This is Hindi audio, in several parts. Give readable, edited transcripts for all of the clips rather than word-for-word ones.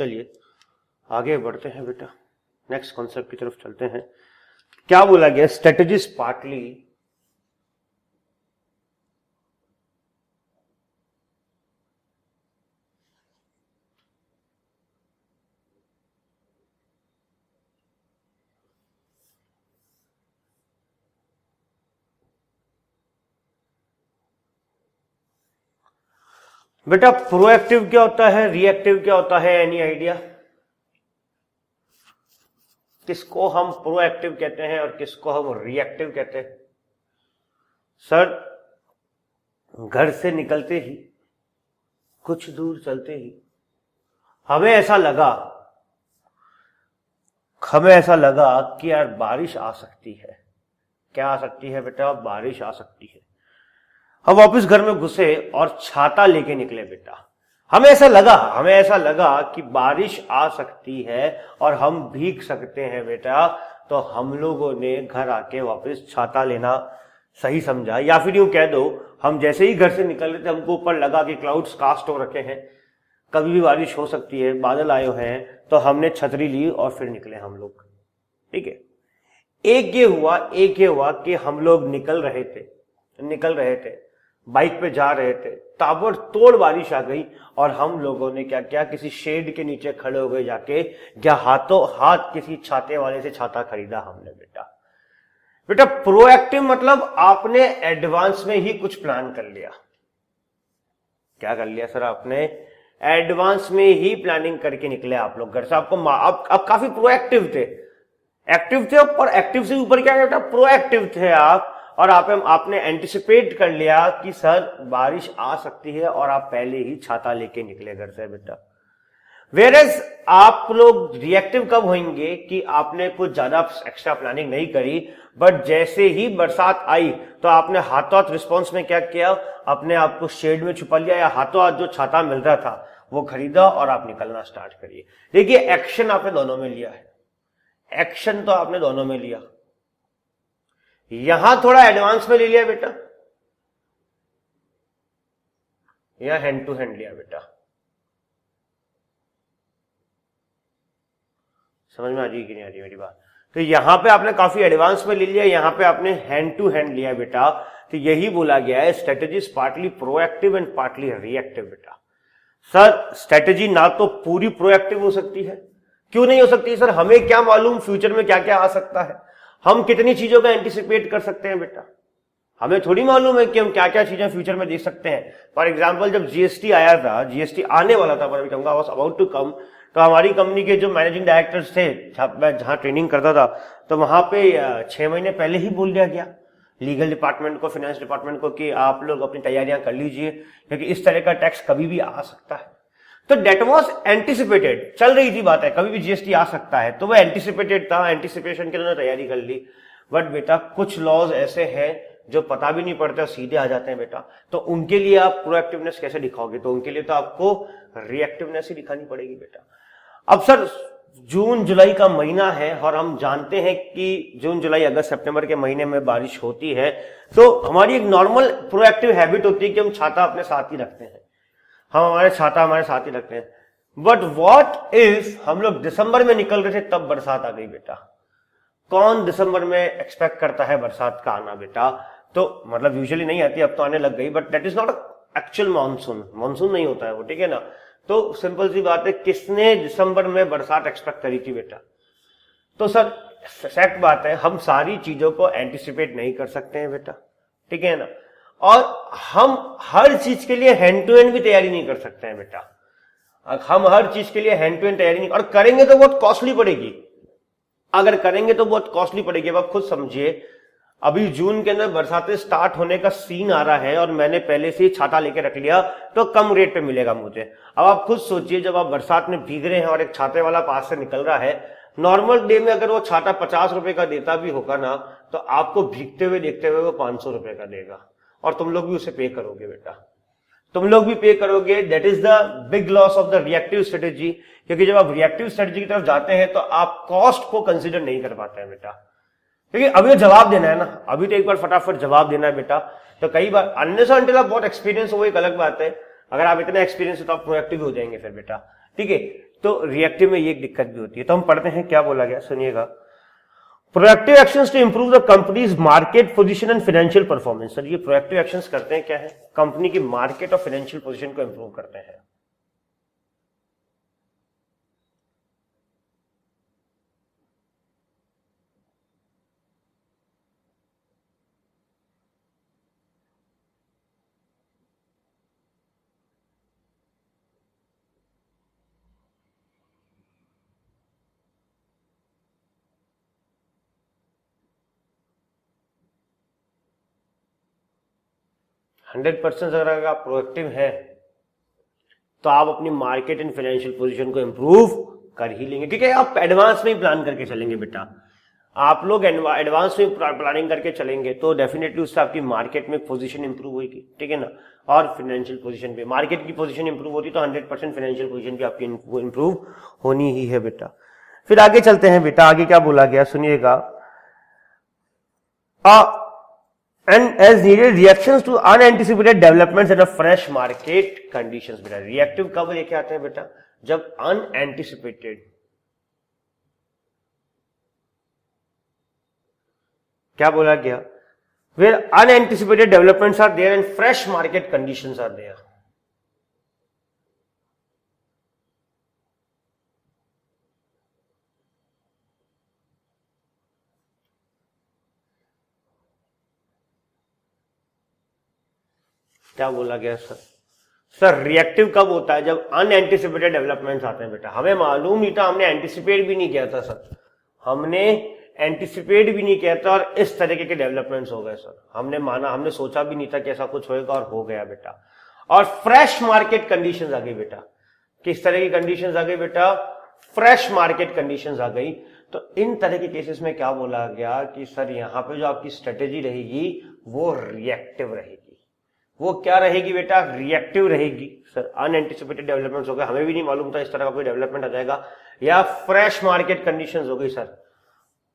चलिए आगे बढ़ते हैं बेटा, नेक्स्ट कॉन्सेप्ट की तरफ चलते हैं। क्या बोला गया? स्ट्रेटजीज पार्टली बेटा प्रोएक्टिव क्या होता है, रिएक्टिव क्या होता है? Any idea? किसको हम प्रोएक्टिव कहते हैं और किसको हम रिएक्टिव कहते हैं? सर, घर से निकलते ही कुछ दूर चलते ही हमें ऐसा लगा कि यार बारिश आ सकती है। क्या आ सकती है बेटा? बारिश आ सकती है। हम वापस घर में घुसे और छाता लेके निकले बेटा। हमें ऐसा लगा कि बारिश आ सकती है और हम भीग सकते हैं बेटा, तो हम लोगों ने घर आके वापस छाता लेना सही समझा। या फिर यूं कह दो, हम जैसे ही घर से निकल रहे थे हमको ऊपर लगा कि क्लाउड्स कास्ट हो रखे हैं, कभी भी बारिश हो सकती है, बादल आए हुए हैं, तो हमने छतरी ली और फिर निकले हम लोग। ठीक है, एक ये हुआ कि हम लोग निकल रहे थे, बाइक पे जा रहे थे, ताबड़तोड़ बारिश आ गई और हम लोगों ने क्या किया, किसी शेड के नीचे खड़े हो गए जाके, या हाथों हाथ किसी छाते वाले से छाता खरीदा हमने बेटा। प्रोएक्टिव मतलब आपने एडवांस में ही कुछ प्लान कर लिया। क्या कर लिया सर? आपने एडवांस में ही प्लानिंग करके निकले आप लोग घर से। आप काफी प्रोएक्टिव थे, एक्टिव थे, पर एक्टिव से ऊपर क्या बेटा, प्रोएक्टिव थे आप। और आपने एंटिसिपेट कर लिया कि सर बारिश आ सकती है और आप पहले ही छाता लेके निकले घर से बेटा। वेयरएज आप लोग रिएक्टिव कब होंगे कि आपने कुछ ज्यादा एक्स्ट्रा प्लानिंग नहीं करी, बट जैसे ही बरसात आई तो आपने हाथों हाथ रिस्पॉन्स में क्या किया, अपने आप को शेड में छुपा लिया या हाथों हाथ जो छाता मिल रहा था वो खरीदा और आप निकलना स्टार्ट करिए। देखिए, एक्शन आपने दोनों में लिया है, एक्शन तो आपने दोनों में लिया। यहां थोड़ा एडवांस में ले लिया बेटा, यहां हैंड टू हैंड लिया बेटा। समझ में आ रही कि नहीं आ रही मेरी बात? तो यहां पे आपने काफी एडवांस में ले लिया, यहां पे आपने हैंड टू हैंड लिया बेटा। तो यही बोला गया है strategies partly proactive and partly reactive बेटा। सर, स्ट्रेटेजी ना तो पूरी प्रोएक्टिव हो सकती है। क्यों नहीं हो सकती सर? हमें क्या मालूम फ्यूचर में क्या क्या आ सकता है? हम कितनी चीजों का एंटिसिपेट कर सकते हैं बेटा? हमें थोड़ी मालूम है कि हम क्या क्या चीजें फ्यूचर में देख सकते हैं। फॉर एग्जाम्पल, जब जीएसटी आया था, जीएसटी आने वाला था, पर कहूंगा वाज अबाउट टू कम, तो हमारी कंपनी के जो मैनेजिंग डायरेक्टर्स थे, मैं जहां ट्रेनिंग करता था, तो वहां पे 6 महीने पहले ही बोल दिया गया लीगल डिपार्टमेंट को, फाइनेंस डिपार्टमेंट को, कि आप लोग अपनी तैयारियां कर लीजिए क्योंकि इस तरह का टैक्स कभी भी आ सकता है। तो डेट वॉज एंटिसिपेटेड, चल रही थी बात है, कभी भी जीएसटी आ सकता है, तो वो एंटिसिपेटेड था, एंटिसिपेशन के लिए तैयारी कर ली। बट बेटा कुछ लॉज ऐसे हैं जो पता भी नहीं पड़ते, सीधे आ जाते हैं बेटा। तो उनके लिए आप प्रोएक्टिवनेस कैसे दिखाओगे? तो उनके लिए तो आपको रिएक्टिवनेस ही दिखानी पड़ेगी बेटा। अब सर, जून जुलाई का महीना है और हम जानते हैं कि जून जुलाई अगस्त सितंबर के महीने में बारिश होती है, तो हमारी एक नॉर्मल प्रोएक्टिव हैबिट होती है कि हम छाता अपने साथ ही रखते हैं, छाता हमारे साथ ही रखते हैं। बट व्हाट इफ हम लोग दिसंबर में निकल रहे थे तब बरसात आ गई बेटा? कौन दिसंबर में एक्सपेक्ट करता है बरसात का आना बेटा? तो मतलब यूजुअली नहीं आती, अब तो आने लग गई, but that is not actual monsoon नहीं होता है वो, ठीक है ना? तो सिंपल सी बात है, किसने दिसंबर में बरसात एक्सपेक्ट करी थी बेटा? तो सर फैक्ट बात है, हम सारी चीजों को एंटिसिपेट नहीं कर सकते हैं बेटा, ठीक है ना? और हम हर चीज के लिए हैंड टू हैंड भी तैयारी नहीं कर सकते हैं बेटा। हम हर चीज के लिए हैंड टू हैंड तैयारी नहीं, और करेंगे तो बहुत कॉस्टली पड़ेगी। अगर करेंगे तो बहुत कॉस्टली पड़ेगी। अब आप खुद समझिए, अभी जून के अंदर बरसातें स्टार्ट होने का सीन आ रहा है और मैंने पहले से ही छाता लेके रख लिया, तो कम रेट पे मिलेगा मुझे। अब आप खुद सोचिए, जब आप बरसात में भीग रहे हैं और एक छाते वाला पास से निकल रहा है, नॉर्मल डे में अगर वो छाता 50 रुपए का देता भी होगा ना, तो आपको भीगते हुए देखते हुए वो 500 रुपए का देगा, और तुम लोग भी उसे पे करोगे बेटा, तुम लोग भी पे करोगे। That is the big loss of the reactive strategy, क्योंकि जब आप रिएक्टिव स्ट्रेटेजी की तरफ जाते हैं तो आप कॉस्ट को कंसिडर नहीं कर पाते हैं बेटा, क्योंकि अभी जवाब देना है ना, अभी तो एक बार फटाफट जवाब देना है बेटा। तो कई बार अनलेस अनटिल आप बहुत एक्सपीरियंस हो, वो एक अलग बात है। अगर आप इतना एक्सपीरियंस हो तो आप प्रोएक्टिव हो जाएंगे फिर बेटा, ठीक है। तो रिएक्टिव में ये एक दिक्कत भी होती है। तो हम पढ़ते हैं क्या बोला गया, सुनिएगा। Proactive actions to improve the company's market position and financial performance. Sir ये प्रोएक्टिव एक्शंस करते हैं क्या है, कंपनी की मार्केट और फाइनेंशियल पोजीशन को इंप्रूव करते हैं। 100% अगर आप प्रोएक्टिव है तो आप अपनी मार्केट एंड फाइनेंशियल पोजीशन को इंप्रूव कर ही लेंगे, क्योंकि आप एडवांस में ही प्लान करके चलेंगे बेटा। आप लोग एडवांस में प्लानिंग करके चलेंगे तो डेफिनेटली उससे आपकी मार्केट में पोजीशन इंप्रूव होगी, ठीक है ना। और फाइनेंशियल पोजीशन भी, मार्केट की पोजीशन इंप्रूव होती तो 100% फाइनेंशियल पोजीशन भी आपकी इंप्रूव होनी ही है बेटा। फिर आगे चलते हैं बेटा, आगे क्या बोला गया सुनिएगा। And as needed reactions to unanticipated developments and a fresh market conditions बेटा। रिएक्टिव कब लेके आते हैं बेटा, जब अनएंटिसिपेटेड, क्या बोला गया, where unanticipated developments are there and fresh market conditions are there। क्या बोला गया सर, सर रिएक्टिव कब होता है, जब अनएंटिसिपेटेड डेवलपमेंट्स आते हैं बेटा। हमें मालूम नहीं था, हमने एंटिसिपेट भी नहीं किया था सर, हमने एंटिसिपेट भी नहीं किया था और इस तरीके के डेवलपमेंट्स हो गए सर। हमने माना, हमने सोचा भी नहीं था कि ऐसा कुछ होएगा और हो गया बेटा। और फ्रेश मार्केट कंडीशंस आ गई बेटा। किस तरह की कंडीशंस आ गई बेटा, फ्रेश मार्केट कंडीशंस आ गई। तो इन तरह के केसेस में क्या बोला गया कि सर यहां पे जो आपकी स्ट्रेटेजी रहेगी वो रिएक्टिव रहेगी। वो क्या रहेगी बेटा, रिएक्टिव रहेगी सर। अनएंटिसिपेटेड डेवलपमेंट्स हो गए, हमें भी नहीं मालूम था इस तरह का कोई डेवलपमेंट आ जाएगा। या फ्रेश मार्केट कंडीशंस हो गई सर,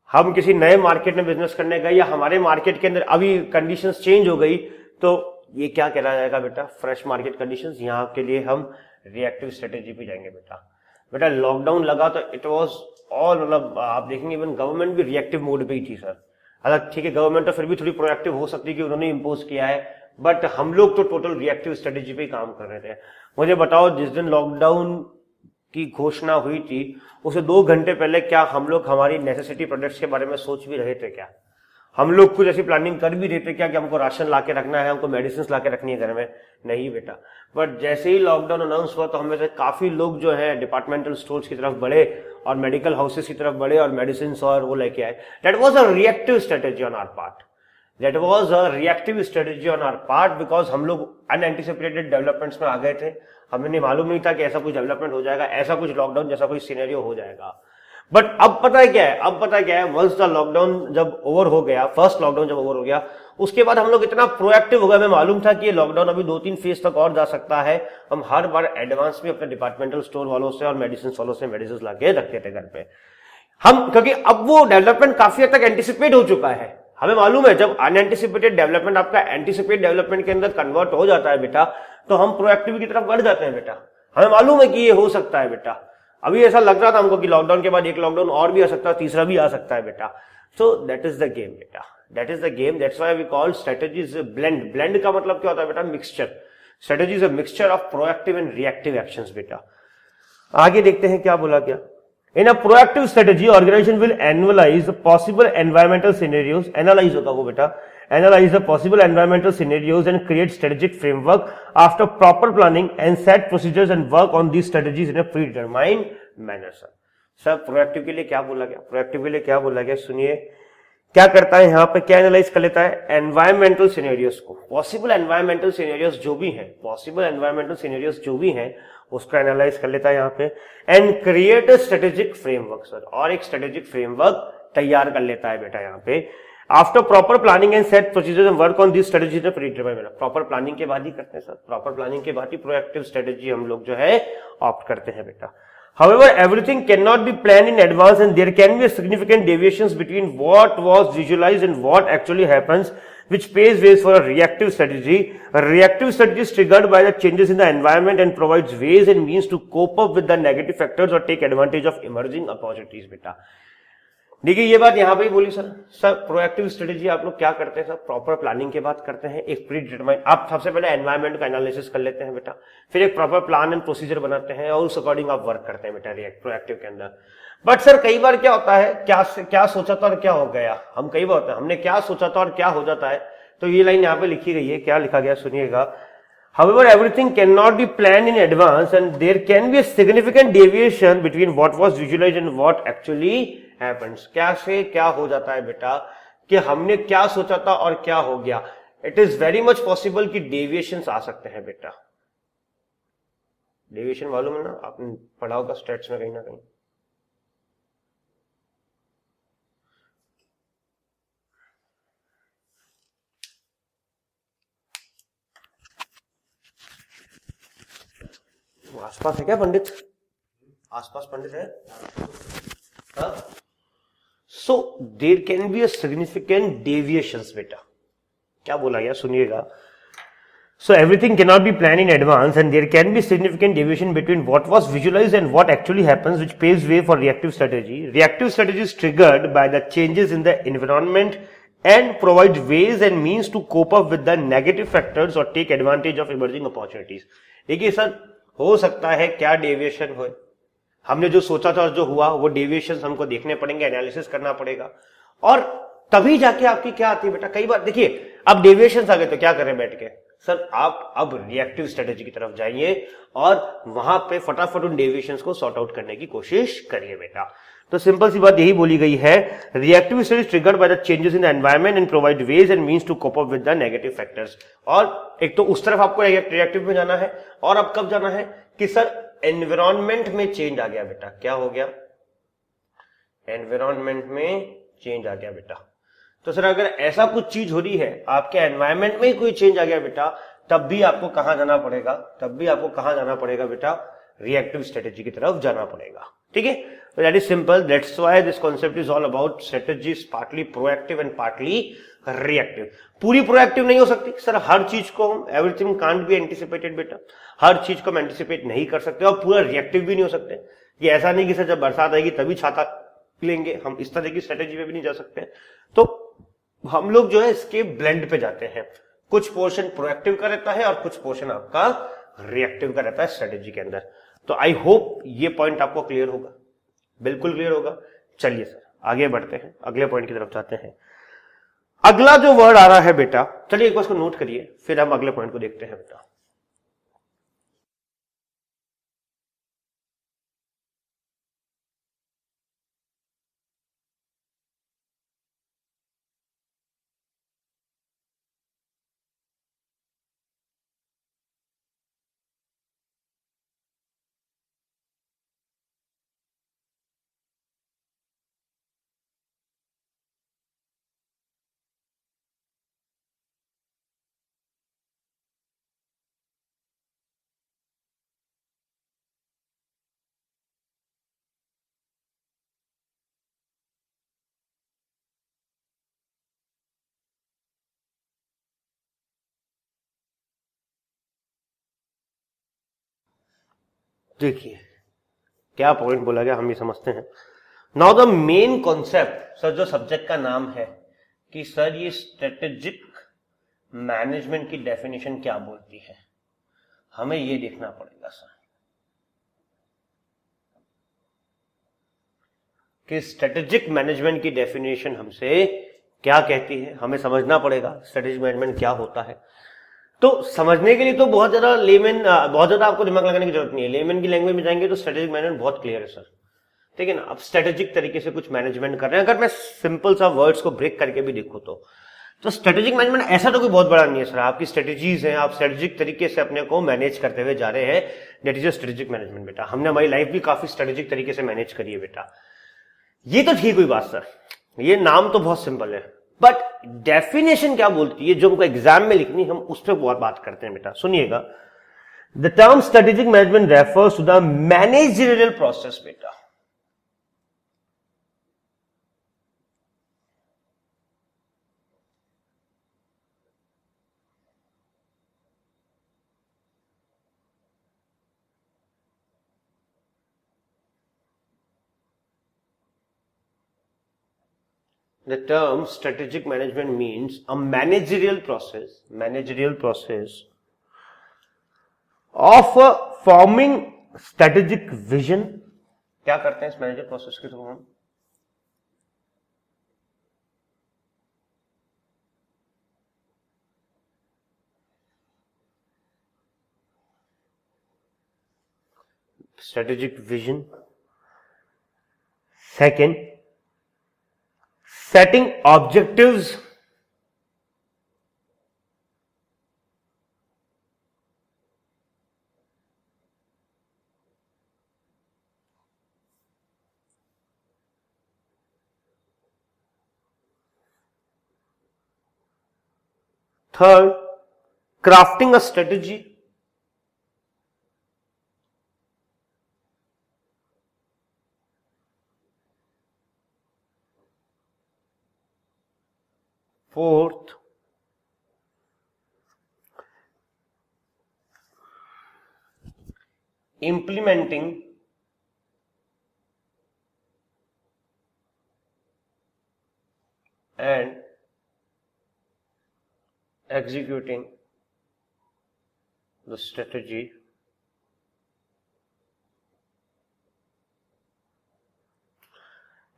हम किसी नए मार्केट में बिजनेस करने गए या हमारे मार्केट के अंदर अभी कंडीशंस चेंज हो गई, तो ये क्या कहला जाएगा बेटा, फ्रेश मार्केट कंडीशंस। यहाँ के लिए हम रिएक्टिव स्ट्रेटेजी पे जाएंगे बेटा। बेटा लॉकडाउन लगा तो इट वाज ऑल, मतलब आप देखेंगे इवन गवर्नमेंट भी रिएक्टिव मोड पे ही थी सर। हालांकि ठीक है, गवर्नमेंट तो फिर भी थोड़ी प्रोएक्टिव हो सकती है कि उन्होंने इंपोज किया है, बट हम लोग तो टोटल रिएक्टिव स्ट्रेटेजी पे काम कर रहे थे। मुझे बताओ, जिस दिन लॉकडाउन की घोषणा हुई थी उसे 2 घंटे पहले क्या हम लोग हमारी नेसेसिटी प्रोडक्ट्स के बारे में सोच भी रहे थे क्या? हम लोग कुछ ऐसी प्लानिंग कर भी रहे थे क्या कि हमको राशन ला के रखना है, हमको मेडिसिन ला के रखनी है घर में? नहीं बेटा। बट जैसे ही लॉकडाउन अनाउंस हुआ तो हमें से काफी लोग जो है डिपार्टमेंटल स्टोर्स की तरफ बढ़े और मेडिकल हाउसेस की तरफ बढ़े और मेडिसिन और वो लेके आए। That was a reactive strategy on our part. That was a reactive strategy on our part because हम लोग unanticipated developments में आ गए थे। हमें मालूम नहीं था कि ऐसा कुछ डेवलपमेंट हो जाएगा, ऐसा कुछ लॉकडाउन जैसा कोई सिनेरियो हो जाएगा। बट अब पता है क्या है, अब पता है क्या है, वंस द लॉकडाउन जब ओवर हो गया, फर्स्ट लॉकडाउन जब ओवर हो गया, उसके बाद हम लोग इतना प्रोएक्टिव हो गए। हमें मालूम था कि ये लॉकडाउन अभी 2-3 फेज तक और जा सकता है। हम हर बार एडवांस में अपने डिपार्टमेंटल स्टोर वालों से और मेडिसिन वालों से मेडिसिन ला के रखते थे घर पे हम, क्योंकि अब वो डेवलपमेंट काफी हद तक एंटिसिपेट हो चुका है। हमें मालूम है जब अनएंटिसिपेटेड डेवलपमेंट आपका एंटिसिपेट डेवलपमेंट के अंदर कन्वर्ट हो जाता है बेटा, तो हम प्रोएक्टिव की तरफ बढ़ जाते हैं बेटा। हमें मालूम है कि ये हो सकता है बेटा। अभी ऐसा लग रहा था हमको कि लॉकडाउन के बाद एक लॉकडाउन और भी आ सकता है, तीसरा भी आ सकता है बेटा। So that is the game बेटा, that is the game. That's why we call strategies blend. Blend का मतलब क्या होता है बेटा, mixture. Strategy is a mixture of proactive and reactive actions बेटा। आगे देखते हैं क्या बोला गया। In a proactive strategy, organization will analyze the possible environmental scenarios. Analyze होगा वो बेटा, analyze the possible environmental scenarios and create strategic framework after proper planning and set procedures and work on these strategies in a predetermined manner. Sir proactive के लिए क्या बोला गया, प्रोएक्टिव के लिए क्या बोला गया सुनिए। क्या करता है यहाँ पे, क्या एनालाइज कर लेता है, एनवायरमेंटल सिनेरियोस को, पॉसिबल एनवायरमेंटल सिनेरियोस जो भी हैं, पॉसिबल एनवायरमेंटल सिनेरियोस जो भी हैं उसका एनालाइज कर लेता है यहाँ पे। And create a strategic framework sir, और एक स्ट्रेटेजिक फ्रेमवर्क तैयार कर लेता है बेटा यहाँ पे। After proper planning and set procedures and work on this strategies predetermined. Proper planning के बाद ही करते हैं सर, प्रॉपर प्लानिंग के बाद ही प्रोएक्टिव स्ट्रेटेजी हम लोग जो है ऑप्ट करते हैं बेटा। However, everything cannot be planned in advance and there can be significant deviations between what was visualized and what actually happens. which paves ways for a reactive strategy. A reactive strategy is triggered by the changes in the environment and provides ways and means to cope up with the negative factors or take advantage of emerging opportunities. बेटा देखिए ये बात यहां पे ही बोली सर प्रोएक्टिव स्ट्रेटेजी आप लोग क्या करते हैं सर, प्रॉपर प्लानिंग के बाद करते हैं, एक प्री डिटरमाइन, आप सबसे पहले एनवायरमेंट का एनालिसिस कर लेते हैं बेटा, फिर एक प्रॉपर प्लान एंड प्रोसीजर बनाते हैं और उस अकॉर्डिंग आप वर्क करते हैं बेटा प्रोएक्टिव के अंदर। बट सर कई बार क्या होता है, क्या सोचा था और क्या हो गया, हम कई बार होता है हमने क्या सोचा था और क्या हो जाता है। तो ये लाइन यहाँ पे लिखी गई है, क्या लिखा गया सुनिएगा। However, everything cannot be planned in advance and there can be a significant deviation between what was visualized and what actually happens. क्या से क्या हो जाता है बेटा कि हमने क्या सोचा था और क्या हो गया। It is very much possible कि deviations आ सकते हैं बेटा। डेविएशन मालूम है ना, आपने पढ़ा होगा स्टेट्स में कहीं ना कहीं। आसपास है क्या पंडित, आसपास पंडित है? So there can be a significant deviations बेटा, क्या बोला गया सुनिएगा। So everything cannot be planned in advance and there can be significant deviation between what was visualized and what actually happens, which paves way for reactive strategy. Reactive strategy is triggered by the changes in the environment and provides ways and means to cope up with the negative factors or take advantage of emerging opportunities. देखिए सर हो सकता है क्या डेविएशन हो, हमने जो सोचा था और जो हुआ वो डेविएशन हमको देखने पड़ेंगे, एनालिसिस करना पड़ेगा और तभी जाके आपकी क्या आती है बेटा। कई बार देखिए अब डेविएशन आ गए तो क्या करें बैठ के, सर आप अब रिएक्टिव स्ट्रेटेजी की तरफ जाइए और वहां पे फटाफट उन डेविएशंस को सॉर्ट आउट करने की कोशिश करिए बेटा। तो सिंपल सी बात यही बोली गई है, reactive strategy triggered by the changes in the environment and provide ways and means to cope up with the negative factors. और एक तो उस तरफ आपको रिएक्टिव में जाना है और अब कब जाना है कि सर एनवायरनमेंट में चेंज आ गया बेटा, क्या हो गया, एनवायरनमेंट में चेंज आ गया बेटा। तो सर अगर ऐसा कुछ चीज हो रही है, आपके एनवायरनमेंट में ही कोई चेंज आ गया बेटा, तब भी आपको कहां जाना पड़ेगा, तब भी आपको कहां जाना पड़ेगा बेटा, रिएक्टिव स्ट्रेटेजी की तरफ जाना पड़ेगा। ठीक है, तो that is simple, that's why this concept is all about strategies partly proactive and partly reactive. पूरी प्रोएक्टिव नहीं हो सकती सर, हर चीज को हम, एवरीथिंग कांट बी एंटिसिपेटेड बेटा, हर चीज को हम एंटिसिपेट नहीं कर सकते और पूरा रिएक्टिव भी नहीं हो सकते। ये ऐसा नहीं कि सर जब बरसात आएगी तभी छाता लेंगे, हम इस तरह की स्ट्रेटेजी पे भी नहीं जा सकते। तो हम लोग जो है इसके ब्लेंड पे जाते हैं, कुछ पोर्शन प्रोएक्टिव का रहता है और कुछ पोर्शन आपका रिएक्टिव का रहता है स्ट्रेटेजी के अंदर। तो आई होप ये पॉइंट आपको क्लियर होगा, बिल्कुल क्लियर होगा। चलिए सर आगे बढ़ते हैं, अगले पॉइंट की तरफ जाते हैं। अगला जो वर्ड आ रहा है बेटा, चलिए एक बार उसको नोट करिए फिर हम अगले पॉइंट को देखते हैं बेटा। देखिए क्या पॉइंट बोला गया हम ये समझते हैं। Now the main concept, sir जो सब्जेक्ट का नाम है कि सर ये स्ट्रेटेजिक मैनेजमेंट की डेफिनेशन क्या बोलती है, हमें ये देखना पड़ेगा सर कि स्ट्रेटेजिक मैनेजमेंट की डेफिनेशन हमसे क्या कहती है, हमें समझना पड़ेगा स्ट्रेटेजिक मैनेजमेंट क्या होता है। तो समझने के लिए तो बहुत ज्यादा आपको दिमाग लगाने की जरूरत नहीं है, लेमन की लैंग्वेज में जाएंगे तो स्ट्रेटेजिक मैनेजमेंट बहुत क्लियर है सर। ठीक है ना, अब स्ट्रेटेजिक तरीके से कुछ मैनेजमेंट कर रहे हैं, अगर मैं सिंपल सा वर्ड्स को ब्रेक करके भी देखूं तो स्ट्रेटेजिक मैनेजमेंट ऐसा तो कोई बहुत बड़ा नहीं है सर, आपकी स्ट्रेटेजीज हैं, आप स्ट्रेटेजिक तरीके से अपने को मैनेज करते हुए जा रहे हैं, दैट इज स्ट्रेटेजिक मैनेजमेंट बेटा। हमने हमारी लाइफ भी काफी स्ट्रेटेजिक तरीके से मैनेज करी है बेटा, ये तो ठीक हुई बात सर, ये नाम तो बहुत सिंपल है, बट डेफिनेशन क्या बोलती है जो हमको एग्जाम में लिखनी, हम उस पर बहुत बात करते हैं बेटा। सुनिएगा, the term strategic management refers to the managerial process बेटा। The term strategic management means a managerial process of forming strategic vision. क्या करते हैं इस मैनेजर प्रोसेस के थ्रू हम? Strategic vision. Second, setting objectives. Third, crafting a strategy. Fourth, implementing and executing the strategy.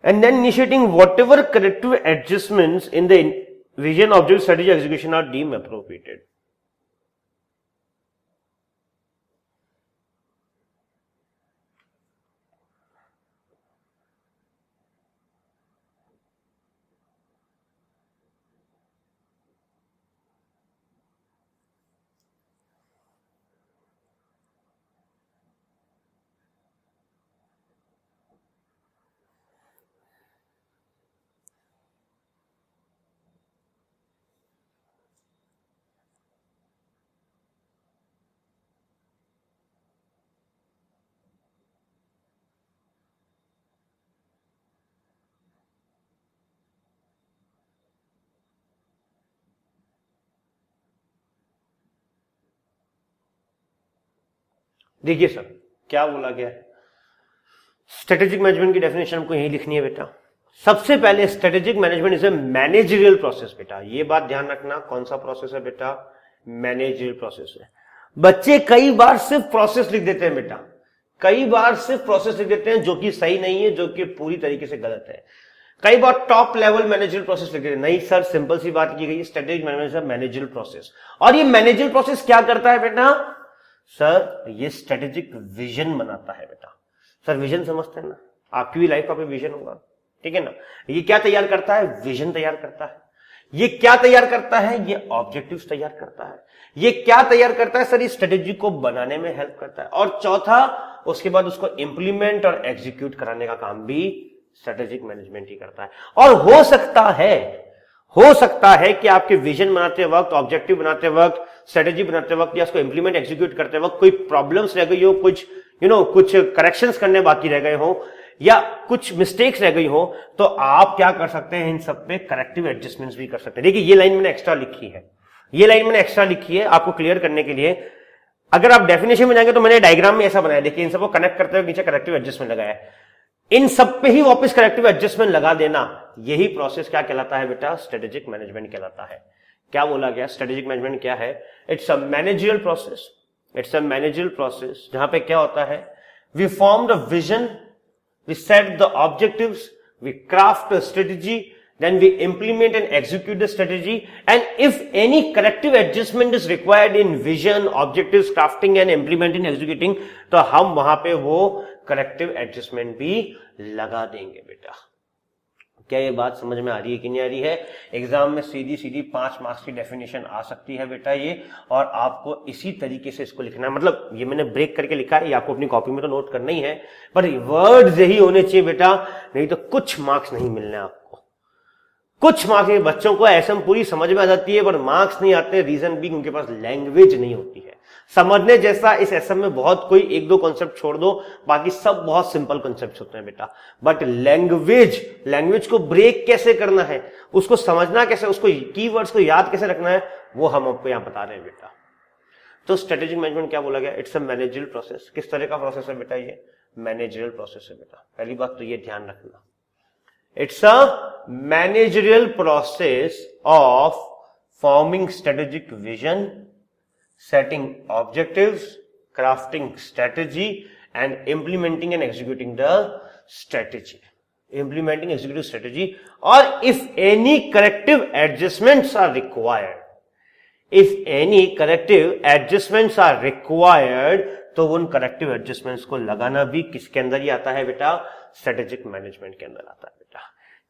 And then initiating whatever corrective adjustments in the vision, object, strategy execution are deemed appropriate. देखिए सर क्या बोला गया है, स्ट्रेटेजिक मैनेजमेंट की डेफिनेशन हमको यही लिखनी है बेटा। सबसे पहले strategic management is a managerial process बेटा, ये बात ध्यान रखना। कौन सा प्रोसेस है बेटा? मैनेजरियल प्रोसेस है। बच्चे कई बार सिर्फ प्रोसेस लिख देते हैं बेटा, कई बार सिर्फ प्रोसेस लिख देते हैं, जो कि सही नहीं है, जो कि पूरी तरीके से गलत है। कई बार टॉप लेवल मैनेजरियल प्रोसेस लिख देते हैं। नहीं सर, सिंपल सी बात की गई, स्ट्रेटेजिक मैनेजमेंट मैनेजरियल प्रोसेस। और ये मैनेजरियल प्रोसेस क्या करता है बेटा? सर ये स्ट्रेटेजिक विजन बनाता है बेटा। सर विजन समझते हैं ना, आपकी भी लाइफ का कोई विजन होगा, ठीक है ना। ये क्या तैयार करता है? विजन तैयार करता है। ये क्या तैयार करता है? ये ऑब्जेक्टिव्स तैयार करता है। ये क्या तैयार करता है? सर ये स्ट्रेटेजी को बनाने में हेल्प करता है। और चौथा, उसके बाद उसको इंप्लीमेंट और एग्जीक्यूट कराने का काम भी स्ट्रेटेजिक मैनेजमेंट ही करता है। और हो सकता है कि आपके विजन बनाते वक्त, ऑब्जेक्टिव बनाते वक्त, स्ट्रेटेजी बनाते वक्त या उसको इंप्लीमेंट एग्जीक्यूट करते वक्त कोई प्रॉब्लम्स रह गई हो, कुछ कुछ करेक्शंस करने बाकी रह गए हो या कुछ मिस्टेक्स रह गई हो, तो आप क्या कर सकते हैं? इन सब पे करेक्टिव एडजस्टमेंट्स भी कर सकते हैं। देखिए ये लाइन मैंने एक्स्ट्रा लिखी है, ये लाइन मैंने एक्स्ट्रा लिखी है आपको क्लियर करने के लिए। अगर आप डेफिनेशन में जाएंगे तो मैंने डायग्राम में ऐसा बनाया, देखिए इन सबको कनेक्ट करते हुए नीचे करेक्टिव एडजस्टमेंट लगाया है। इन सब पे ही वापस करेक्टिव एडजस्टमेंट लगा देना, यही प्रोसेस क्या कहलाता है बेटा? स्ट्रेटेजिक मैनेजमेंट कहलाता है। क्या बोला गया? स्ट्रेटेजिक मैनेजमेंट क्या है? It's a managerial process, it's a managerial process जहां पे क्या होता है? We form the vision, we set the objectives, we craft a strategy, then we implement and execute the strategy, and if any corrective adjustment is required in vision, objectives, crafting and implementing, executing, तो हम वहां पे वो corrective adjustment भी लगा देंगे बेटा। क्या ये बात समझ में आ रही है कि नहीं आ रही है? एग्जाम में सीधी 5 मार्क्स की डेफिनेशन आ सकती है बेटा ये, और आपको इसी तरीके से इसको लिखना है। मतलब ये मैंने ब्रेक करके लिखा है, ये आपको अपनी कॉपी में तो नोट करना ही है, पर वर्ड्स यही होने चाहिए बेटा, नहीं तो कुछ मार्क्स नहीं मिलने आपको। कुछ मार्क्स बच्चों को एसएम पूरी समझ में आ जाती है पर मार्क्स नहीं आते, रीजन भी उनके पास लैंग्वेज नहीं होती है समझने जैसा। इस एसएम में बहुत कोई 1-2 कॉन्सेप्ट छोड़ दो, बाकी सब बहुत सिंपल कॉन्सेप्ट होते हैं बेटा। बट लैंग्वेज को ब्रेक कैसे करना है, उसको समझना कैसे, उसको कीवर्ड्स को याद कैसे रखना है, वो हम आपको यहां बता रहे हैं बेटा। तो स्ट्रेटेजिक मैनेजमेंट क्या बोला गया? It's a managerial process. किस तरह का प्रोसेस है बेटा? ये मैनेजरियल प्रोसेस है बेटा। पहली बात तो ये ध्यान रखना, it's a managerial process of forming strategic vision, setting objectives, crafting strategy and implementing and executing the strategy. Implementing executive strategy, or if any corrective adjustments are required, if any corrective adjustments are required, तो उन corrective adjustments को लगाना भी किसके अंदर ही आता है बेटा? strategic management के अंदर आता है बेटा.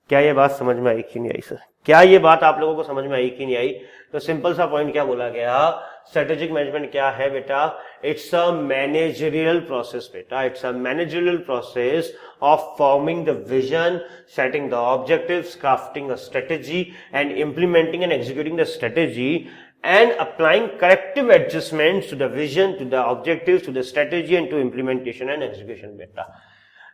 क्या ये बात समझ में आई कि नहीं आई सर? क्या ये बात आप लोगों को समझ में आई कि नहीं आई? तो सिंपल सा पॉइंट क्या बोला गया, स्ट्रेटेजिक मैनेजमेंट क्या है बेटा? इट्स अ मैनेजरियल प्रोसेस बेटा. It's a managerial process of forming the vision, setting the objectives, crafting a strategy and implementing and executing the strategy and applying corrective adjustments to the vision, to the objectives, to the strategy and to implementation and execution बेटा.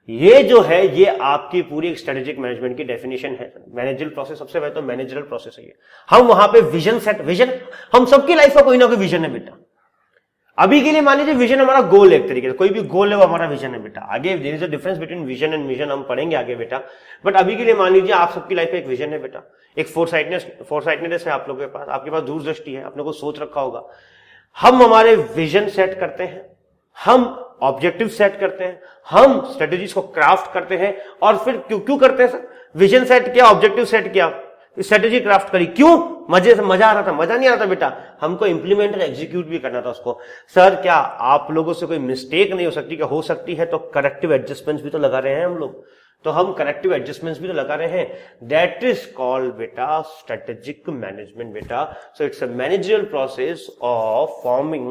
ये जो है ये आपकी पूरी स्ट्रेटेजिक मैनेजमेंट की डेफिनेशन है. मैनेजरल प्रोसेस, सबसे पहले तो मैनेजरल प्रोसेस है ये. हम वहां पे विजन सेट, विजन हम सबकी लाइफ का कोई ना कोई विजन है बेटा. अभी के लिए मान लीजिए विजन हमारा गोल है, एक तरीके से कोई भी गोल है वो हमारा विजन है बेटा. आगे there is a difference between vision and mission, हम पढ़ेंगे आगे बेटा. बट अभी के लिए मान लीजिए आप सबकी लाइफ में एक विजन है बेटा, एक फोरसाइटनेस है आप लोगों के पास, आपके पास दूरदृष्टि है, आपने को सोच रखा होगा. हम हमारे विजन सेट करते हैं, हम ऑब्जेक्टिव सेट करते हैं, हम स्ट्रेटेजीज को क्राफ्ट करते हैं. और फिर क्यों करते हैं सर? विजन सेट किया, ऑब्जेक्टिव सेट किया, स्ट्रेटेजी क्राफ्ट करी, क्यों? मजा आ रहा था? मजा नहीं आ रहा था बेटा, हमको इंप्लीमेंट और एग्जीक्यूट भी करना था उसको. सर क्या आप लोगों से कोई मिस्टेक नहीं हो सकती? क्या हो सकती है? तो करेक्टिव एडजस्टमेंट्स भी तो लगा रहे हैं हम लोग, तो हम करेक्टिव एडजस्टमेंट्स भी तो लगा रहे हैं. दैट इज कॉल्ड बेटा स्ट्रेटेजिक मैनेजमेंट बेटा. So it's a managerial process of forming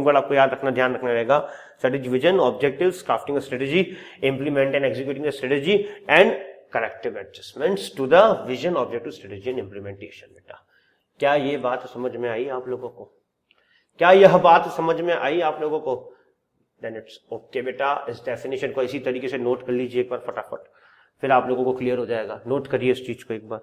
word आपको याद रखना, ध्यान रखना रहेगा. Strategy, vision, objectives, crafting a strategy, implement and executing the strategy and corrective adjustments to the vision, objective, strategy and implementation बेटा. क्या ये बात समझ में आई आप लोगों को? क्या यह बात समझ में आई आप लोगों को? Then it's okay बेटा. इस डेफिनेशन को इसी तरीके से नोट कर लीजिए एक बार फटाफट, फिर आप लोगों को क्लियर हो जाएगा. नोट करिए इस चीज को एक बार.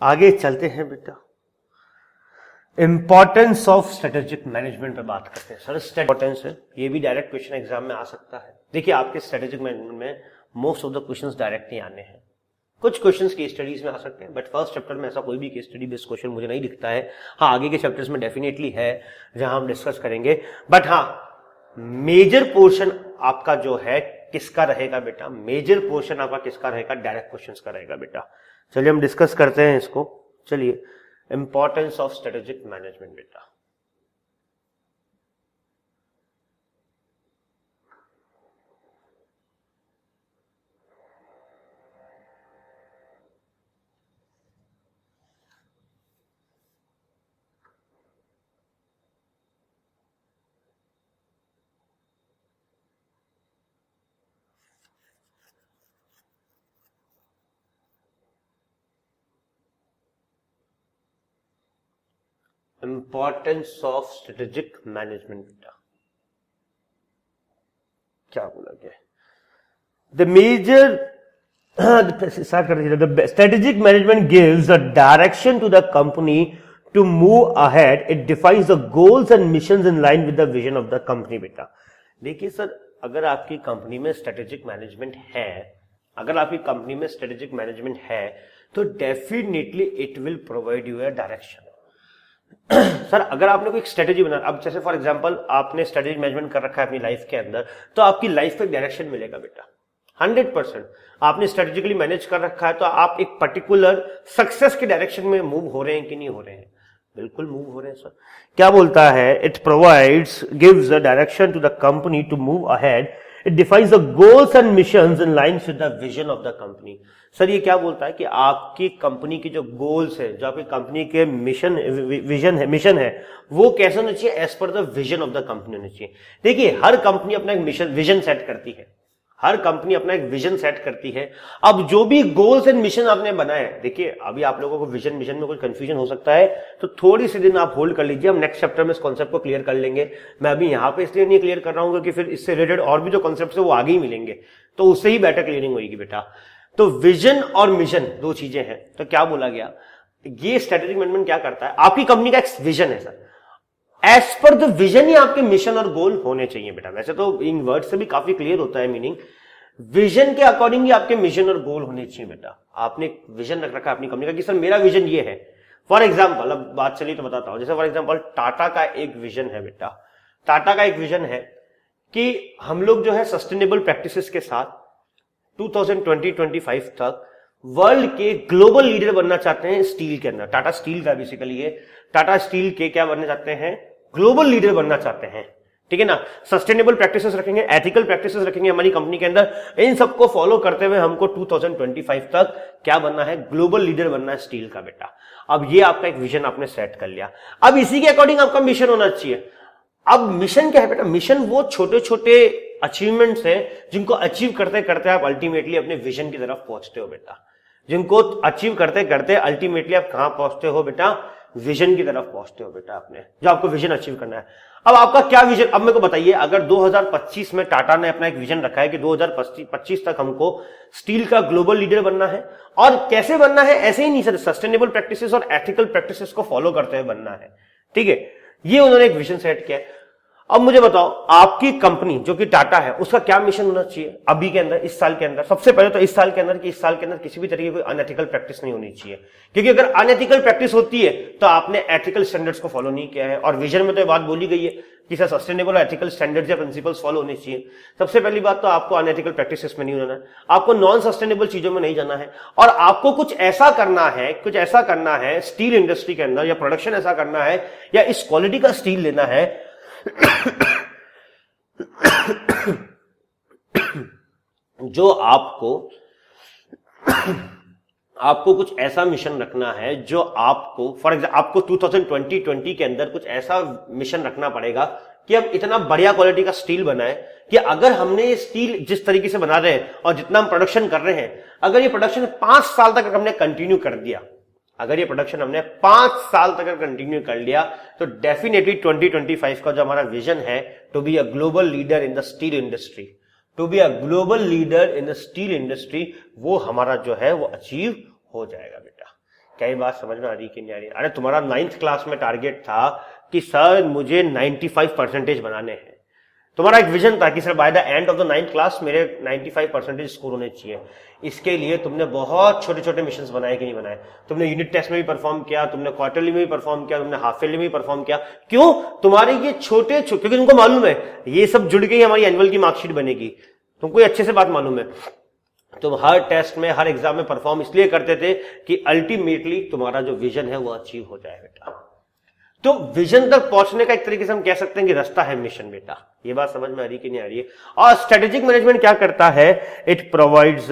आगे चलते हैं बेटा. इंपॉर्टेंस ऑफ स्ट्रेटेजिक मैनेजमेंट पे बात करते हैं. सर इंपॉर्टेंस है, ये भी डायरेक्ट क्वेश्चन एग्जाम में आ सकता है. देखिए आपके स्ट्रेटेजिक मैनेजमेंट में most of the questions direct ही आने हैं. कुछ क्वेश्चंस केस स्टडीज में आ सकते हैं, बट फर्स्ट चैप्टर में ऐसा कोई भी केस स्टडी बेस्ड क्वेश्चन मुझे नहीं दिखता है. हाँ आगे के चैप्टर्स में डेफिनेटली है जहां हम डिस्कस करेंगे, बट हाँ मेजर पोर्शन आपका जो है किसका रहेगा बेटा? मेजर पोर्शन आपका किसका रहेगा? डायरेक्ट क्वेश्चंस का रहेगा बेटा. चलिए हम डिस्कस करते हैं इसको. चलिए, इंपॉर्टेंस ऑफ स्ट्रेटेजिक मैनेजमेंट बेटा. इंपॉर्टेंस ऑफ स्ट्रेटेजिक मैनेजमेंट बेटा. क्या बोला गया? The major the strategic management gives the direction to the company to move ahead. It defines the goals and missions in line with the vision of the company बेटा. देखिए सर, अगर आपकी कंपनी में स्ट्रेटेजिक मैनेजमेंट है, अगर आपकी कंपनी में स्ट्रेटेजिक मैनेजमेंट है तो definitely it will provide you a direction. Sir अगर आपने कोई स्ट्रेटेजी बना, अब जैसे फॉर एग्जांपल आपने स्ट्रेटेजी मैनेजमेंट कर रखा है अपनी लाइफ के अंदर, तो आपकी लाइफ पे डायरेक्शन मिलेगा बेटा 100%। आपने स्ट्रेटेजिकली मैनेज कर रखा है तो आप एक पर्टिकुलर सक्सेस के डायरेक्शन में मूव हो रहे हैं कि नहीं हो रहे हैं? बिल्कुल मूव हो रहे हैं सर। क्या बोलता है? It provides gives the direction to the company to move ahead, it defines the goals and missions in line with the vision of the company. Sir ये क्या बोलता है कि आपकी कंपनी की जो गोल्स है, जो आपकी कंपनी के मिशन है वो कैसे होना चाहिए? As per the vision of the company होना चाहिए। देखिए हर कंपनी अपना एक विजन सेट करती है, हर कंपनी अपना एक विजन सेट करती है। अब जो भी गोल्स एंड मिशन आपने बनाए, देखिए अभी आप लोगों को विजन मिशन में कुछ कंफ्यूजन हो सकता है, तो थोड़ी सी दिन आप होल्ड कर लीजिए, हम नेक्स्ट चैप्टर में इस कॉन्सेप्ट को क्लियर कर लेंगे। मैं अभी यहां पे इसलिए नहीं क्लियर कर रहा हूं क्योंकि फिर इससे रिलेटेड और भी जो कॉन्सेप्ट है वो आगे ही मिलेंगे, तो उससे ही बेटर क्लियरिंग होगी बेटा। तो विजन और मिशन दो चीजें हैं। तो क्या बोला गया, ये स्ट्रेटेजिक मैनेजमेंट क्या करता है, आपकी कंपनी का एक विजन है sir, as per the vision ही आपके मिशन और गोल होने चाहिए बेटा। वैसे तो इन वर्ड से भी काफी क्लियर होता है मीनिंग, विजन के अकॉर्डिंग ही आपके मिशन और गोल होने चाहिए बेटा। आपने विजन रख रखा है अपनी कंपनी का कि सर मेरा विजन ये है। फॉर एग्जाम्पल, अब बात चली तो बताता हूं, जैसे फॉर एग्जाम्पल टाटा का एक विजन है बेटा, टाटा का एक विजन है कि हम लोग जो है सस्टेनेबल प्रैक्टिसेस के साथ 2020-25 तक वर्ल्ड के ग्लोबल लीडर बनना चाहते हैं स्टील के अंदर। टाटा स्टील का बेसिकली ये, टाटा स्टील के क्या बनना चाहते हैं? ग्लोबल लीडर बनना चाहते हैं, ठीक है ना। सस्टेनेबल प्रैक्टिसेस रखेंगे, एथिकल प्रैक्टिसेस रखेंगे हमारी कंपनी के अंदर, इन सबको फॉलो करते हुए हमको 2025 तक क्या बनना है? ग्लोबल लीडर बनना है स्टील का बेटा। अब ये आपका एक विजन आपने सेट कर लिया, अब इसी के अकॉर्डिंग आपका मिशन होना चाहिए। अब मिशन क्या है बेटा? मिशन वो छोटे छोटे अचीवमेंट्स हैं जिनको अचीव करते करते आप अल्टीमेटली अपने विजन की तरफ पहुंचते हो बेटा, जिनको अचीव करते करते अल्टीमेटली आप कहां पहुंचते हो बेटा? विजन की तरफ पहुंचते हो बेटा अपने, जो आपको विजन अचीव करना है। अब आपका क्या विजन, अब मेरे को बताइए, अगर 2025 में टाटा ने अपना एक विजन रखा है कि 2025 तक हमको स्टील का ग्लोबल लीडर बनना है, और कैसे बनना है? ऐसे ही नहीं सर, सस्टेनेबल प्रैक्टिसेस और एथिकल प्रैक्टिसेस को फॉलो करते हुए बनना है, ठीक है। ये उन्होंने एक विजन सेट किया है। अब मुझे बताओ, आपकी कंपनी जो कि टाटा है उसका क्या मिशन होना चाहिए अभी के अंदर, इस साल के अंदर? सबसे पहले तो इस साल के अंदर कि इस साल के अंदर किसी भी तरीके की कोई अनएथिकल प्रैक्टिस नहीं होनी चाहिए, क्योंकि अगर अनएथिकल प्रैक्टिस होती है तो आपने एथिकल स्टैंडर्ड्स को फॉलो नहीं किया है। और विजन में तो ये बात बोली गई है कि सर सस्टेनेबल एथिकल स्टैंडर्ड्स या प्रिंसिपल्स फॉलो होने चाहिए। सबसे पहली बात तो आपको अनएथिकल प्रैक्टिसेस में नहीं होना है, आपको नॉन सस्टेनेबल चीजों में नहीं जाना है, और आपको कुछ ऐसा करना है स्टील इंडस्ट्री के अंदर, या प्रोडक्शन ऐसा करना है, या इस क्वालिटी का स्टील लेना है जो आपको कुछ ऐसा मिशन रखना है जो आपको, फॉर एग्जाम्पल आपको 2020 के अंदर कुछ ऐसा मिशन रखना पड़ेगा कि हम इतना बढ़िया क्वालिटी का स्टील बनाए कि अगर हमने ये स्टील जिस तरीके से बना रहे हैं और जितना हम प्रोडक्शन कर रहे हैं, अगर ये प्रोडक्शन 5 साल तक हमने कंटिन्यू कर दिया, अगर ये प्रोडक्शन हमने 5 साल तक कंटिन्यू कर लिया, तो डेफिनेटली 2025 का जो हमारा विजन है to be a global leader in the steel industry, to be a global leader in the steel industry, वो हमारा जो है वो अचीव हो जाएगा बेटा। क्या ये बात समझ में आ रही कि नहीं आ रही? अरे तुम्हारा 9th क्लास में टारगेट था कि सर मुझे 95% बनाने हैं, तुम्हारा एक विजन था कि sir by the end of the 9th class मेरे 95% स्कोर होने चाहिए। इसके लिए तुमने बहुत छोटे छोटे मिशंस बनाए कि नहीं बनाए? तुमने यूनिट टेस्ट में भी परफॉर्म किया, तुमने क्वार्टरली में भी परफॉर्म किया, तुमने हाफ ईयरली में भी परफॉर्म किया। क्यों? तुम्हारे ये छोटे क्योंकि तुमको मालूम है ये सब जुड़ के ही हमारी एनुअल की मार्कशीट बनेगी, तुमको अच्छे से बात मालूम है। तुम हर टेस्ट में, हर एग्जाम में परफॉर्म इसलिए करते थे कि अल्टीमेटली तुम्हारा जो विजन है वो अचीव हो जाए बेटा। तो विजन तक पहुंचने का एक तरीके से हम कह सकते हैं कि रास्ता है मिशन बेटा। ये बात समझ में आ रही कि नहीं आ रही है? और स्ट्रेटेजिक मैनेजमेंट क्या करता है? It provides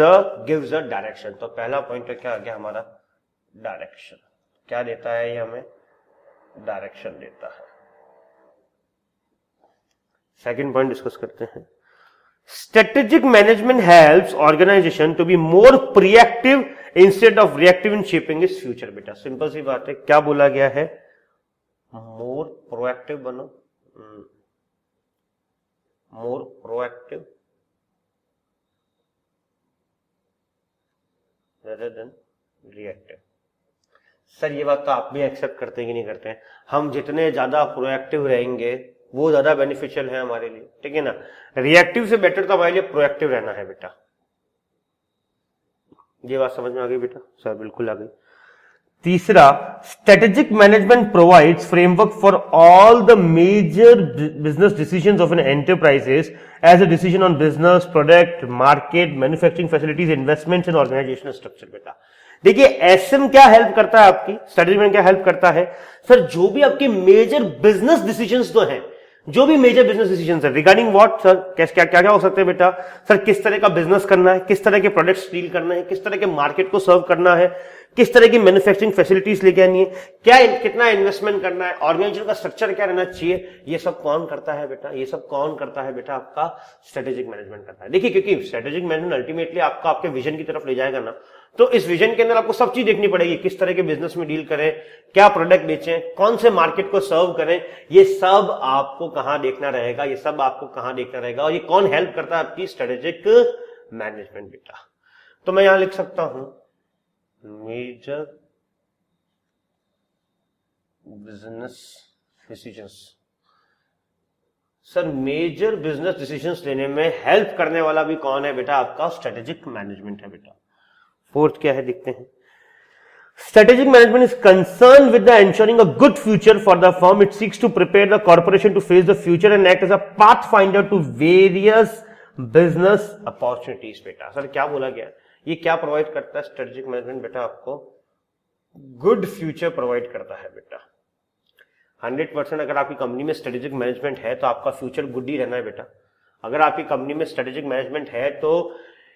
gives a direction. तो पहला पॉइंट क्या आ गया हमारा? डायरेक्शन। क्या देता है ये हमें? डायरेक्शन देता है। सेकंड पॉइंट डिस्कस करते हैं। Strategic management helps organisation to be more proactive instead of reactive in shaping its future बेटा। सिंपल सी बात है, क्या बोला गया है? मोर प्रोएक्टिव बनो, more proactive rather than reactive. Sir ये बात तो आप भी एक्सेप्ट करते हैं कि नहीं करते हैं? हम जितने ज्यादा प्रोएक्टिव रहेंगे वो ज्यादा बेनिफिशियल है हमारे लिए, ठीक है ना। रिएक्टिव से बेटर तो हमारे लिए प्रोएक्टिव रहना है बेटा। ये बात समझ में आ गई बेटा? सर बिल्कुल आ गई। तीसरा, strategic management provides framework for all the major business decisions of an enterprises as a decision on business, product, market, manufacturing facilities, investments and organisational structure. बेटा देखिए एसएम क्या हेल्प करता है आपकी, स्ट्रेटेजी में क्या हेल्प करता है सर? जो भी आपके मेजर बिजनेस डिसीजंस तो हैं, जो भी मेजर बिजनेस डिसीजंस है रिगार्डिंग व्हाट सर, क्या क्या क्या हो सकते हैं बेटा? सर किस तरह का बिजनेस करना है, किस तरह के प्रोडक्ट्स डील करना है, किस तरह के मार्केट को सर्व करना है, किस तरह की मैन्युफैक्चरिंग फैसिलिटीज लेके आनी है, क्या कितना इन्वेस्टमेंट करना है, ऑर्गेनाइजेशन का स्ट्रक्चर क्या रहना चाहिए, ये सब कौन करता है बेटा? ये सब कौन करता है बेटा? आपका स्ट्रेटेजिक मैनेजमेंट करता है। देखिए क्योंकि स्ट्रेटेजिक मैनेजमेंट अल्टीमेटली आपका आपके विजन की तरफ ले जाएगा ना, तो इस विजन के अंदर आपको सब चीज देखनी पड़ेगी, किस तरह के बिजनेस में डील करें, क्या प्रोडक्ट बेचें, कौन से मार्केट को सर्व करें, ये सब आपको कहां देखना रहेगा, ये सब आपको कहां देखना रहेगा, और ये कौन हेल्प करता है आपकी स्ट्रेटेजिक मैनेजमेंट बेटा। तो मैं यहां लिख सकता हूं major business decisions. Sir major business decisions लेने में हेल्प करने वाला भी कौन है बेटा? आपका स्ट्रेटेजिक मैनेजमेंट है बेटा। फोर्थ क्या है देखते हैं। Strategic management is concerned with the ensuring a good future for the firm. It seeks to prepare the corporation to face the future and act as a pathfinder to various business opportunities. बेटा सर क्या बोला गया? ये क्या प्रोवाइड करता है स्ट्रेटेजिक मैनेजमेंट बेटा? आपको गुड फ्यूचर प्रोवाइड करता है बेटा। 100% अगर आपकी कंपनी में स्ट्रेटेजिक मैनेजमेंट है तो आपका फ्यूचर गुड ही रहना है बेटा। अगर आपकी कंपनी में स्ट्रेटेजिक मैनेजमेंट है तो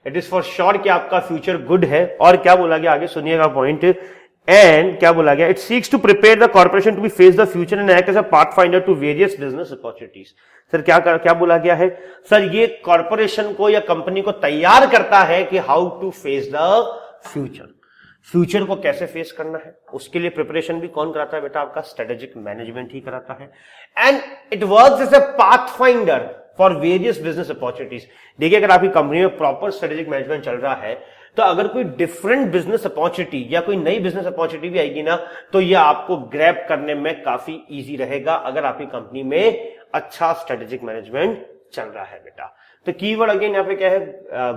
इट इज फॉर श्योर कि आपका फ्यूचर गुड है। और क्या बोला गया आगे सुनिएगा पॉइंट, एंड क्या बोला गया? It seeks to prepare the corporation to be face the future and act as a pathfinder to various business opportunities. Sir क्या बोला गया है? सर ये कॉर्पोरेशन को या कंपनी को तैयार करता है कि how to face the future, future को कैसे फेस करना है, उसके लिए प्रिपरेशन भी कौन कराता है बेटा? आपका स्ट्रेटेजिक मैनेजमेंट ही कराता है। And it works as a pathfinder for various business opportunities. देखिए अगर आपकी कंपनी में प्रॉपर स्ट्रेटेजिक मैनेजमेंट चल रहा है तो अगर कोई डिफरेंट बिजनेस अपॉर्चुनिटी या कोई नई बिजनेस अपॉर्चुनिटी भी आएगी ना तो ये आपको ग्रैब करने में काफी इजी रहेगा अगर आपकी कंपनी में अच्छा स्ट्रेटेजिक मैनेजमेंट चल रहा है बेटा। तो कीवर्ड अगेन यहाँ पे क्या है?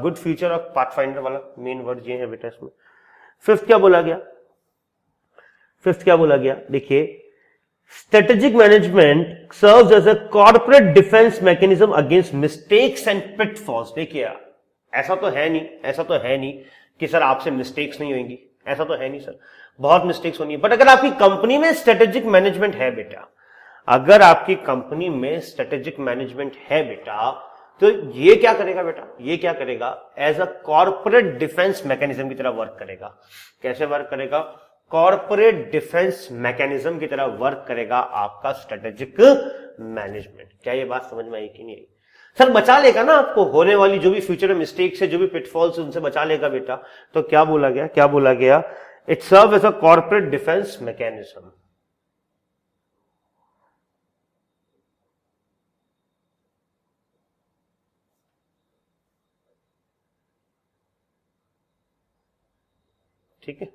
गुड फ्यूचर और पाथफाइंडर वाला मेन वर्ड ये है बेटा इसमें। फिफ्थ क्या बोला गया? देखिए strategic management serves as a corporate defence mechanism against mistakes and pitfalls. देखिए ऐसा तो है नहीं कि सर आपसे मिस्टेक्स नहीं होंगी, ऐसा तो है नहीं सर, बहुत मिस्टेक्स होनी है। बट अगर आपकी कंपनी में स्ट्रेटेजिक मैनेजमेंट है बेटा, अगर आपकी कंपनी में स्ट्रेटेजिक मैनेजमेंट है बेटा तो ये क्या करेगा बेटा? ये क्या करेगा? As a corporate defence mechanism की तरह वर्क करेगा। कैसे वर्क करेगा? कॉर्पोरेट डिफेंस मैकेनिज्म की तरह वर्क करेगा आपका स्ट्रेटेजिक मैनेजमेट। क्या ये बात समझ में आई कि नहीं आई? सर बचा लेगा ना आपको होने वाली जो भी फ्यूचर में मिस्टेक्स है, जो भी पिटफॉल्स उनसे बचा लेगा बेटा। तो क्या बोला गया? It serve as a corporate defence mechanism. ठीक है,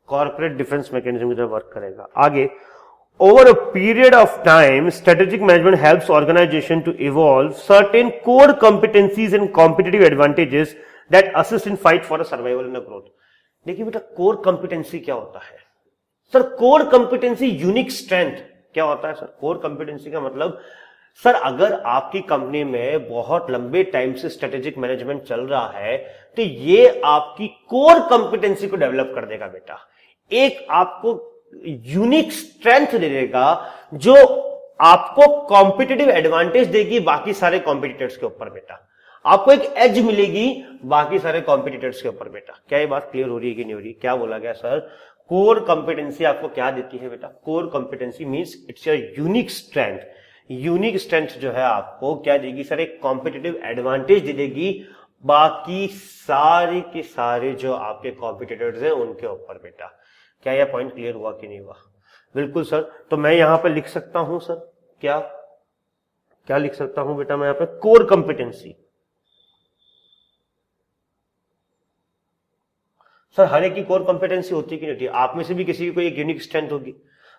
कॉर्पोरेट डिफेंस मैकेनिज्म की तरह वर्क करेगा। आगे, over a period of time strategic management helps organisation to evolve certain core competencies and competitive advantages that assist in fight for a survival and growth. देखिए बेटा कोर कॉम्पिटेंसी क्या होता है? Sir core competency unique strength क्या होता है? सर कोर कॉम्पिटेंसी का मतलब सर अगर आपकी कंपनी में बहुत लंबे टाइम से स्ट्रेटेजिक मैनेजमेंट चल रहा है तो ये आपकी कोर कॉम्पिटेंसी को डेवलप कर देगा बेटा, एक आपको यूनिक स्ट्रेंथ दे देगा जो आपको कॉम्पिटिटिव एडवांटेज देगी बाकी सारे कॉम्पिटिटर्स के ऊपर बेटा, आपको एक एज मिलेगी बाकी सारे कॉम्पिटिटर्स के ऊपर बेटा। क्या ये बात क्लियर हो रही है कि नहीं हो रही? क्या बोला गया सर? कोर कॉम्पिटेंसी आपको क्या देती है बेटा? Core competency means it's your unique strength. Unique strength जो है आपको क्या देगी सर? एक कॉम्पिटिटिव एडवांटेज दे देगी बाकी सारे के सारे जो आपके कॉम्पिटिटर्स हैं उनके ऊपर बेटा। क्या यह पॉइंट क्लियर हुआ कि नहीं हुआ? बिल्कुल सर। तो मैं यहां पर लिख सकता हूं सर, क्या लिख सकता हूं बेटा मैं यहां पर? Core competency. सर हर एक की कोर कॉम्पिटेंसी होती है कि नहीं होती? आप में से भी किसी की कोई एक यूनिक स्ट्रेंथ होगी।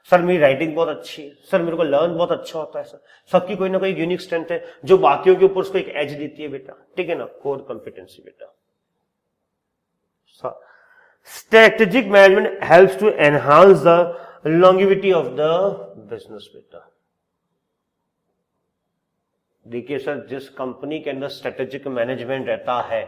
सर मेरी राइटिंग बहुत अच्छी है, सर मेरे को लर्न बहुत अच्छा होता है। सर सबकी कोई ना कोई यूनिक स्ट्रेंथ है जो बाकियों के ऊपर उसको एक एज देती है बेटा, ठीक है ना? कोर कॉम्पिटेंसी बेटा। Strategic management helps to enhance the longevity of the business बेटा। देखिए सर, जिस कंपनी के अंदर स्ट्रेटेजिक मैनेजमेंट रहता है,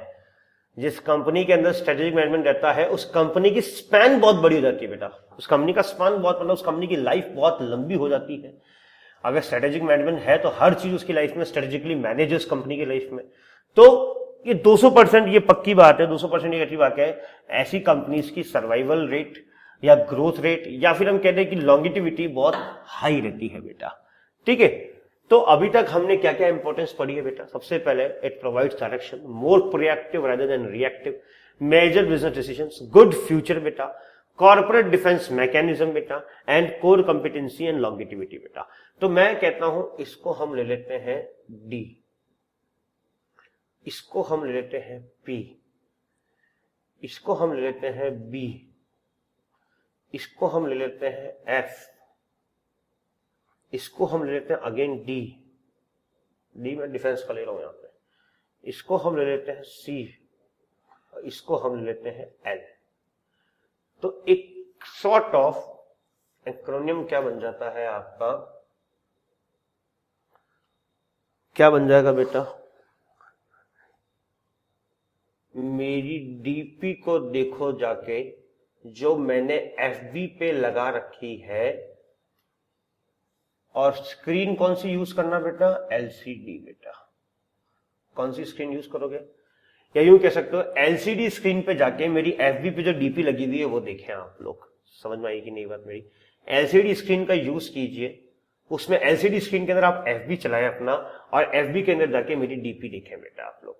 जिस कंपनी के अंदर स्ट्रेटेजिक मैनेजमेंट रहता है, उस कंपनी की स्पैन बहुत बड़ी हो जाती है बेटा। उस कंपनी का स्पैन बहुत, मतलब उस कंपनी की लाइफ बहुत लंबी हो जाती है। अगर स्ट्रेटेजिक मैनेजमेंट है तो हर चीज उसकी लाइफ में स्ट्रेटेजिकली मैनेज है उस कंपनी की लाइफ में। तो ये 200% ये पक्की बात है, 200% ये अच्छी बात है। ऐसी कंपनीज की सर्वाइवल रेट या ग्रोथ रेट या फिर हम कहते हैं कि लॉन्गिटिविटी बहुत हाई रहती है बेटा। ठीक है, तो अभी तक हमने क्या क्या इंपॉर्टेंस पढ़ी है बेटा। सबसे पहले it provides direction, more proactive rather than reactive, major business decisions, good future बेटा, कॉर्पोरेट डिफेंस मैकेनिज्म बेटा, and core competency and longevity बेटा। तो मैं कहता हूं इसको हम ले लेते हैं डी, इसको हम ले लेते हैं पी, इसको हम ले लेते हैं बी, इसको हम ले लेते हैं एफ, इसको हम ले लेते हैं अगेन डी, डी में डिफेंस का ले रहा हूं यहां पे, इसको हम ले लेते हैं सी, इसको हम ले लेते हैं एल। तो एक सॉर्ट ऑफ एक्रोनियम क्या बन जाता है आपका, क्या बन जाएगा बेटा, मेरी डीपी को देखो जाके, जो मैंने एफबी पे लगा रखी है, और स्क्रीन कौन सी यूज करना बेटा, एलसीडी बेटा। कौन सी स्क्रीन यूज करोगे, या यूं कह सकते हो एलसीडी स्क्रीन पे जाके मेरी एफबी पे जो डीपी लगी हुई है वो देखें आप लोग। समझ में आई कि नहीं बात मेरी। एलसीडी स्क्रीन का यूज कीजिए, उसमें एलसीडी स्क्रीन के अंदर आप एफबी चलाएं अपना, और एफबी के अंदर जाके मेरी डीपी देखें बेटा आप लोग।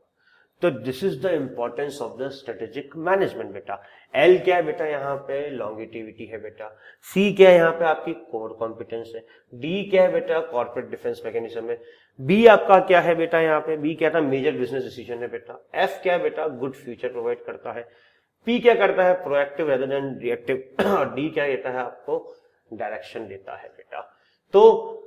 तो this is the importance of the strategic management बेटा। एल क्या है बेटा, यहाँ पे लॉन्गिटिविटी है बेटा। सी क्या है, यहाँ पे आपकी कोर कॉम्पिटेंस है। डी क्या है बेटा, कॉर्पोरेट डिफेंस मैकेनिज्म है। बी आपका क्या है बेटा, यहाँ पे बी क्या था, मेजर बिजनेस डिसीजन है बेटा। एफ क्या है बेटा, गुड फ्यूचर प्रोवाइड करता है। पी क्या करता है, प्रोएक्टिव रेदर देन रिएक्टिव। और डी क्या देता है, आपको डायरेक्शन देता है बेटा। तो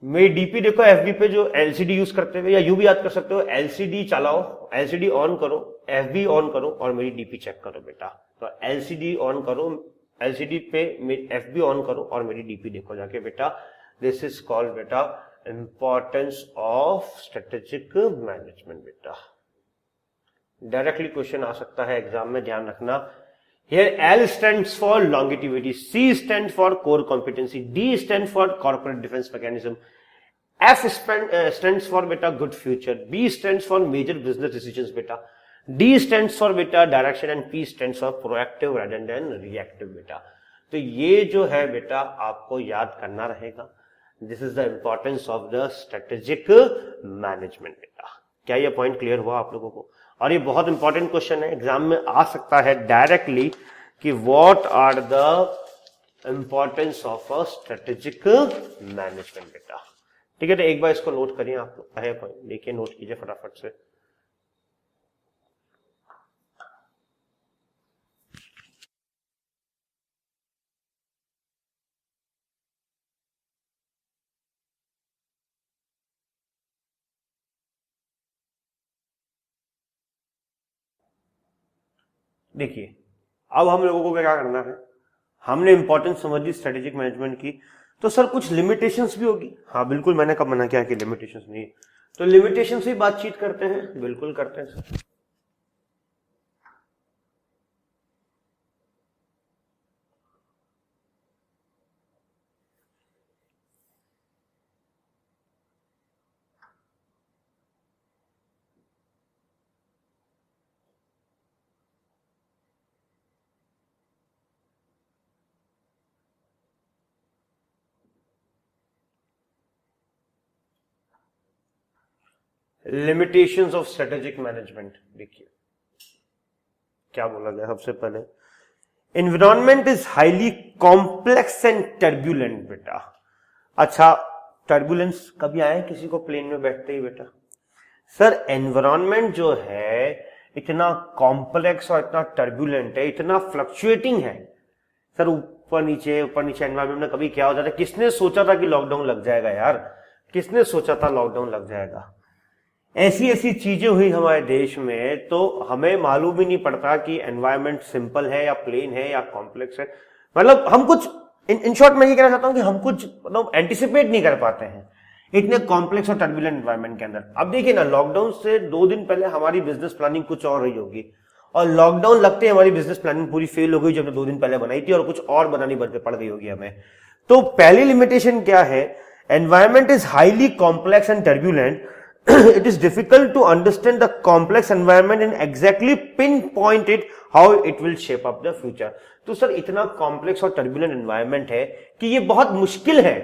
मेरी डीपी देखो, एफबी पे जो एलसीडी यूज करते हुए, या यू भी याद कर सकते हो, एलसीडी चलाओ, एलसीडी ऑन करो, एफबी ऑन करो और मेरी डीपी चेक करो बेटा। तो एलसीडी ऑन करो, एलसीडी पे एफबी ऑन करो और मेरी डीपी देखो जाके बेटा। दिस इज कॉल्ड बेटा इंपॉर्टेंस ऑफ स्ट्रेटेजिक मैनेजमेंट बेटा। डायरेक्टली क्वेश्चन आ सकता है एग्जाम में, ध्यान रखना। Here L stands for longevity, C stands for core competency, D stands for corporate defense mechanism, F stands for beta good future, B stands for major business decisions beta, D stands for beta direction and P stands for proactive rather than reactive beta। तो ये जो है बेटा आपको याद करना रहेगा। This is the importance of the strategic management बेटा। क्या ये पॉइंट क्लियर हुआ आप लोगों को? और ये बहुत इंपॉर्टेंट क्वेश्चन है, एग्जाम में आ सकता है डायरेक्टली कि what are the importance of a strategic management बेटा। ठीक है, तो एक बार इसको नोट करिए आप लोग, है पॉइंट देखिए, नोट कीजिए फटाफट से। देखिए अब हम लोगों को क्या करना है, हमने इंपॉर्टेंस समझ ली स्ट्रेटेजिक मैनेजमेंट की, तो सर कुछ लिमिटेशंस भी होगी। हाँ बिल्कुल, मैंने कब मना किया कि लिमिटेशंस नहीं है, तो लिमिटेशन से ही बातचीत करते हैं, बिल्कुल करते हैं sir. Limitations of strategic management, देखिए क्या बोला गया सबसे पहले, environment is highly complex and turbulent बेटा। अच्छा, टर्बुलेंस कभी आया किसी को प्लेन में बैठते ही बेटा? सर एनवायरनमेंट जो है इतना कॉम्प्लेक्स और इतना टर्बुलेंट है, इतना फ्लक्चुएटिंग है सर, ऊपर नीचे एनवायरनमेंट में कभी क्या हो जाता है। किसने सोचा था कि लॉकडाउन लग जाएगा यार, किसने सोचा था लॉकडाउन लग जाएगा? ऐसी ऐसी चीजें हुई हमारे देश में, तो हमें मालूम ही नहीं पड़ता कि एनवायरनमेंट सिंपल है या प्लेन है या कॉम्प्लेक्स है। मतलब हम कुछ इन शॉर्ट मैं ये कहना चाहता हूं कि हम कुछ मतलब एंटिसिपेट नहीं कर पाते हैं इतने कॉम्प्लेक्स और टर्बुलेंट एनवायरनमेंट के अंदर। अब देखिए ना, लॉकडाउन से 2 दिन पहले हमारी बिजनेस प्लानिंग कुछ और रही होगी, और लॉकडाउन लगते ही हमारी बिजनेस प्लानिंग पूरी फेल हो गई जो हमने 2 दिन पहले बनाई थी, और कुछ और बनानी पड़ गई होगी हमें। तो पहली लिमिटेशन क्या है? Environment is highly complex and turbulent. It is difficult to understand the complex environment and exactly pinpoint it how it will shape up the future. तो सर इतना कॉम्प्लेक्स और टर्बुलेंट एनवायरमेंट है कि ये बहुत मुश्किल है,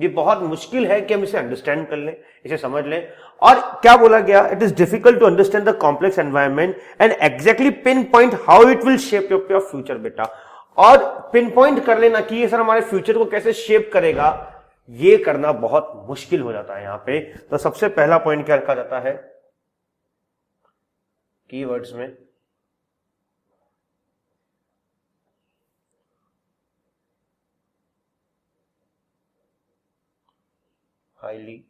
ये बहुत मुश्किल है कि हम इसे अंडरस्टैंड कर लें, इसे समझ लें। और क्या बोला गया? It is difficult to understand the complex environment and exactly pin point how it will shape up your future बेटा। और पिन पॉइंट कर लेना कि ये सर हमारे फ्यूचर को कैसे शेप करेगा, ये करना बहुत मुश्किल हो जाता है यहां पे। तो सबसे पहला पॉइंट क्या रखा जाता है कीवर्ड्स में? Highly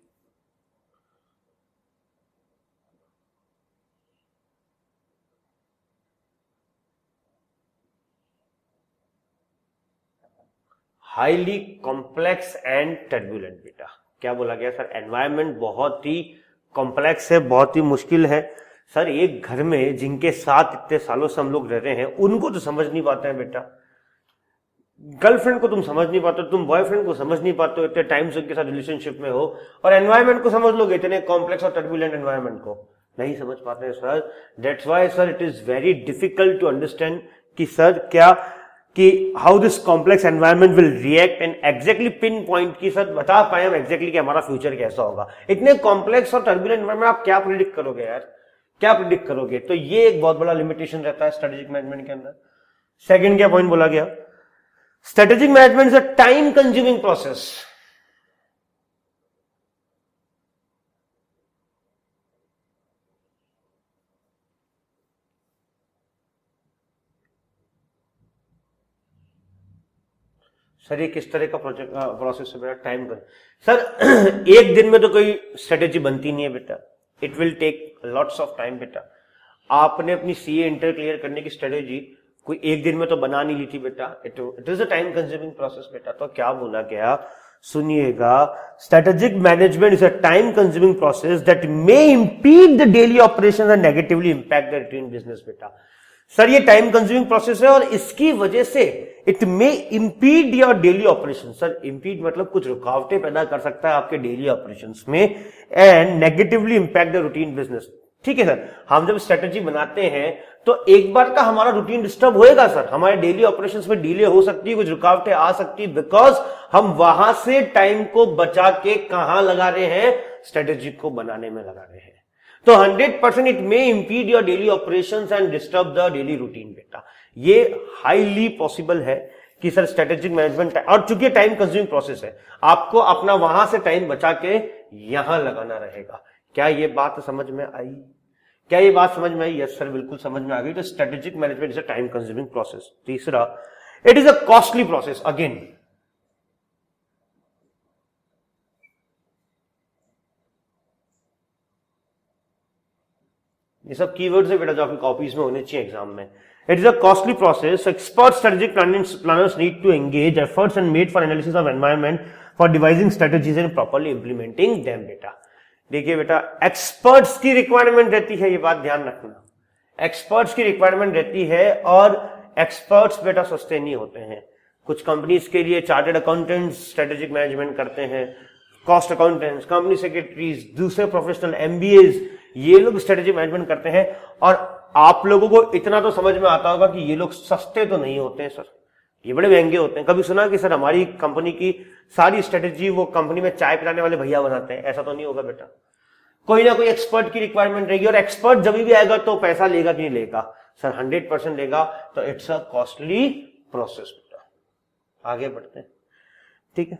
highly complex and turbulent बेटा। क्या बोला गया सर? एनवायरनमेंट बहुत ही कॉम्प्लेक्स है, बहुत ही मुश्किल है। सर एक घर में जिनके साथ इतने सालों से हम लोग रह रहे हैं उनको तो समझ नहीं पाते हैं बेटा। गर्लफ्रेंड को तुम समझ नहीं पाते हो, तुम बॉयफ्रेंड को समझ नहीं पाते हो, इतने टाइम से उनके साथ रिलेशनशिप में हो, और एनवायरनमेंट को समझ लोगे, इतने कॉम्प्लेक्स और टर्बुलेंट एनवायरनमेंट को नहीं समझ पाते हैं sir. That's why sir it is very difficult to understand कि सर क्या कि how this complex environment will react and exactly pin point की सर बता पाए हम एग्जैक्टली कि हमारा फ्यूचर कैसा होगा। इतने कॉम्प्लेक्स और टर्बुलेंट एनवायरनमेंट आप क्या प्रिडिक्ट करोगे यार, क्या प्रिडिक्ट करोगे? तो ये एक बहुत बड़ा लिमिटेशन रहता है स्ट्रेटेजिक मैनेजमेंट के अंदर। सेकंड क्या पॉइंट बोला गया? Strategic management is a time consuming process. Sir ये किस तरह का प्रोजेक्ट प्रोसेस है बेटा? टाइम कर सर एक दिन में तो कोई स्ट्रेटेजी बनती नहीं है बेटा, it will take lots of time बेटा। आपने अपनी सीए इंटर क्लियर करने की स्ट्रेटेजी कोई एक दिन में तो बना नहीं ली थी बेटा, it is a time consuming process बेटा। तो क्या बोला गया सुनिएगा, strategic management is a time consuming process that may impede the daily operations and negatively impact the routine business बेटा। सर ये टाइम कंज्यूमिंग प्रोसेस है और इसकी वजह से it may impede your daily operation. Sir impede मतलब कुछ रुकावटें पैदा कर सकता है आपके डेली ऑपरेशंस में, and negatively impact the routine business. ठीक है सर, हम जब स्ट्रेटेजी बनाते हैं तो एक बार का हमारा रूटीन डिस्टर्ब होएगा सर, हमारे डेली ऑपरेशंस में डिले हो सकती है, कुछ रुकावटें आ सकती है, बिकॉज हम वहां से टाइम को बचा के कहां लगा रहे हैं? स्ट्रेटेजी को बनाने में लगा रहे हैं। तो 100% it may impede your daily operations and disturb the daily routine बेटा। ये हाईली पॉसिबल है कि सर स्ट्रेटेजिक मैनेजमेंट, और चूंकि टाइम कंज्यूमिंग प्रोसेस है, आपको अपना वहां से टाइम बचा के यहां लगाना रहेगा। क्या ये बात समझ में आई? क्या ये बात समझ में आई? यस सर बिल्कुल समझ में आ गई। तो strategic management is a time consuming process. तीसरा, it is a costly process. Again ये सब कीवर्ड्स है बेटा जो आपकी कॉपीज में होने चाहिए एग्जाम में। It is a costly process, expert strategic planners need to engage efforts and made for analysis of environment for devising strategies and properly implementing them बेटा। देखिए बेटा, एक्सपर्ट्स की रिक्वायरमेंट रहती है, ये बात ध्यान रखना, एक्सपर्ट्स की रिक्वायरमेंट रहती है, और एक्सपर्ट्स बेटा सस्ते नहीं होते हैं। कुछ कंपनीज के लिए चार्टर्ड अकाउंटेंट्स स्ट्रेटेजिक मैनेजमेंट करते हैं, कॉस्ट अकाउंटेंट्स, कंपनी सेक्रेटरीज, दूसरे प्रोफेशनल एमबीएज, ये लोग स्ट्रेटेजिक मैनेजमेंट करते हैं। और आप लोगों को इतना तो समझ में आता होगा कि ये लोग सस्ते तो नहीं होते हैं सर, ये बड़े महंगे होते हैं। कभी सुना कि सर हमारी कंपनी की सारी स्ट्रेटेजी वो कंपनी में चाय पिलाने वाले भैया बनाते हैं? ऐसा तो नहीं होगा बेटा। कोई ना कोई एक्सपर्ट की रिक्वायरमेंट रहेगी, और एक्सपर्ट जब भी आएगा तो पैसा लेगा कि नहीं लेगा? सर 100% लेगा। तो इट्स अ कॉस्टली प्रोसेस बेटा। आगे बढ़ते हैं, ठीक है।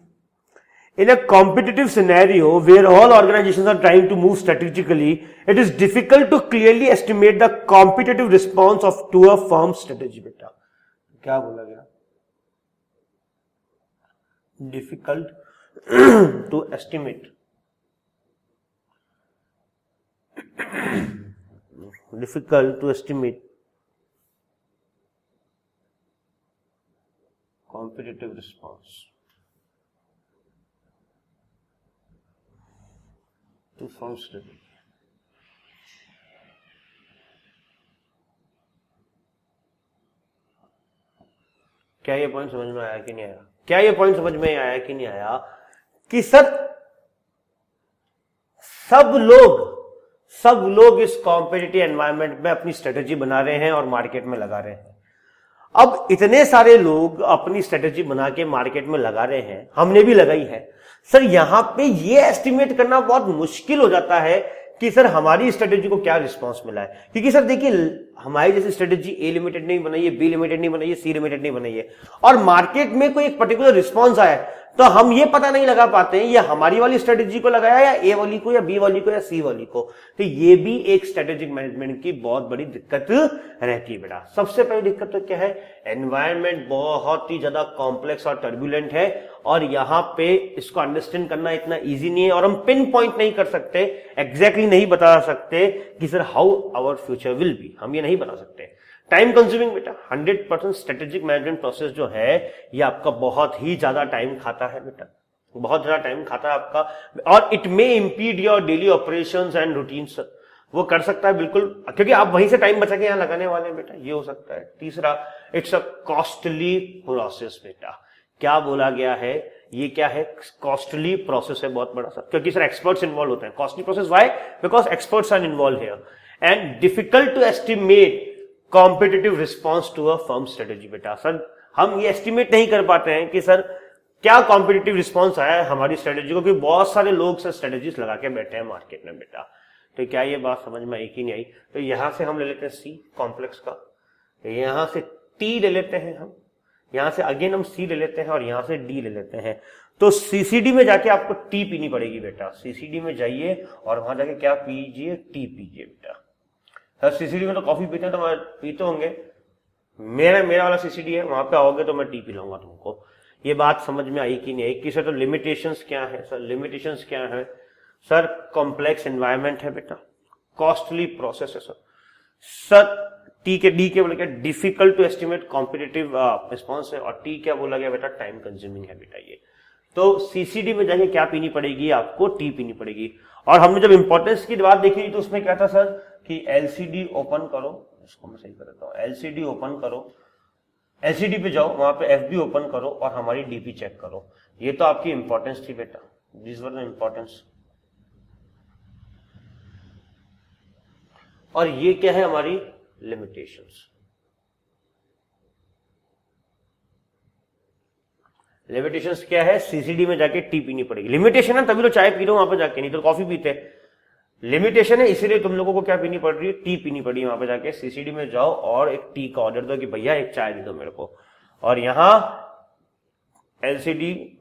In a competitive scenario where all organizations are trying to move strategically, it is difficult to clearly estimate the competitive response of to a firm's strategy बेटा। क्या बोला गया? Difficult to estimate difficult to estimate competitive response to firm strategy. क्या ये पॉइंट समझ में आया कि नहीं आया? क्या ये पॉइंट समझ में आया कि नहीं आया कि सर सब लोग इस कॉम्पिटिटिव एनवायरनमेंट में अपनी स्ट्रेटेजी बना रहे हैं और मार्केट में लगा रहे हैं। अब इतने सारे लोग अपनी स्ट्रेटेजी बना के मार्केट में लगा रहे हैं, हमने भी लगाई है सर। यहां पे ये एस्टिमेट करना बहुत मुश्किल हो जाता है कि सर हमारी स्ट्रेटेजी को क्या रिस्पांस मिला है, क्योंकि सर देखिए हमारी जैसी स्ट्रेटेजी ए लिमिटेड नहीं बनाई है, बी लिमिटेड नहीं बनाई है, सी लिमिटेड नहीं बनाई है, और मार्केट में कोई एक पर्टिकुलर रिस्पांस आया है तो हम ये पता नहीं लगा पाते हैं ये हमारी वाली स्ट्रेटेजी को लगाया या ए वाली को या बी वाली को या सी वाली को। तो ये भी एक स्ट्रेटेजिक मैनेजमेंट की बहुत बड़ी दिक्कत रहती है बेटा। सबसे पहली दिक्कत तो क्या है, एनवायरनमेंट बहुत ही ज्यादा कॉम्प्लेक्स और टर्बुलेंट है और यहां पे इसको अंडरस्टैंड करना इतना इजी नहीं है और हम पिन पॉइंट नहीं कर सकते, एग्जैक्टली नहीं बता सकते कि sir how our future will be, हम ये नहीं बता सकते। टाइम कंज्यूमिंग बेटा, 100% स्ट्रेटेजिक मैनेजमेंट प्रोसेस जो है ये आपका बहुत ही ज्यादा टाइम खाता है बेटा, बहुत ज्यादा टाइम खाता है आपका, और it may impede your daily operations and routines. वो कर सकता है बिल्कुल, क्योंकि आप वहीं से टाइम बचा के यहां लगाने वाले हैं बेटा, ये हो सकता है। तीसरा, इट्स अ कॉस्टली प्रोसेस बेटा। क्या बोला गया है, ये क्या है, कॉस्टली प्रोसेस है बहुत बड़ा सा, क्योंकि सर एक्सपर्ट्स इन्वॉल्व होते हैं। Costly process why, because experts are involve here and difficult to estimate competitive response to a firm strategy बेटा। सर हम ये एस्टिमेट नहीं कर पाते हैं कि सर क्या कॉम्पिटिटिव रिस्पॉन्स आया है हमारी स्ट्रेटेजी को, क्योंकि बहुत सारे लोग सर स्ट्रेटेजीज लगा के बैठे हैं मार्केट में बेटा। तो क्या ये बात समझ में आई कि नहीं आई? तो यहां से हम ले लेते हैं सी कॉम्प्लेक्स का, यहां से टी ले लेते हैं हम, यहां से अगेन हम सी ले लेते हैं और यहां से डी ले लेते हैं। तो सीसीडी में जाके आपको टी पीनी पड़ेगी बेटा। सीसीडी में जाइए और वहां जाके क्या पीजिए, टी पीजिए बेटा। सर सीसीडी में तो कॉफी पीते हैं तो मैं पीते होंगे, मेरा वाला सीसीडी है, वहां पे आओगे तो मैं टी पिलाऊंगा तुमको। ये बात समझ में आई कि नहीं आई? कि सर तो लिमिटेशंस क्या है सर, लिमिटेशंस क्या है सर, कॉम्प्लेक्स एनवायरनमेंट है बेटा, कॉस्टली प्रोसेस है सर टी के डी के बोला क्या, difficult to estimate competitive response है, और टी क्या बोला गया बेटा, टाइम कंज्यूमिंग है बेटा ये। तो सीसीडी में जाके क्या पीनी पड़ेगी आपको, टी पीनी पड़ेगी। और हमने जब इंपॉर्टेंस की बात देखी तो उसमें क्या था सर कि एलसीडी ओपन करो, इसको मैं सही कर देता हूं, एलसीडी ओपन करो, एलसीडी पे जाओ, वहां पे एफबी ओपन करो और हमारी डीपी चेक करो। ये तो आपकी इंपॉर्टेंस थी बेटा, दिस वाज द इंपॉर्टेंस। और ये क्या है हमारी लिमिटेशंस। लिमिटेशंस क्या है, सीसीडी में जाके टी पीनी पड़ेगी। लिमिटेशन है तभी तो चाय पी रहे हो वहां पे जाके, नहीं तो कॉफी पीते। लिमिटेशन है इसीलिए तुम लोगों को क्या पीनी पड़ रही है, टी पीनी पड़ी है वहां पे जाके। सीसीडी में जाओ और एक टी का ऑर्डर दो कि भैया एक चाय दे दो मेरे को, और यहां एलसीडी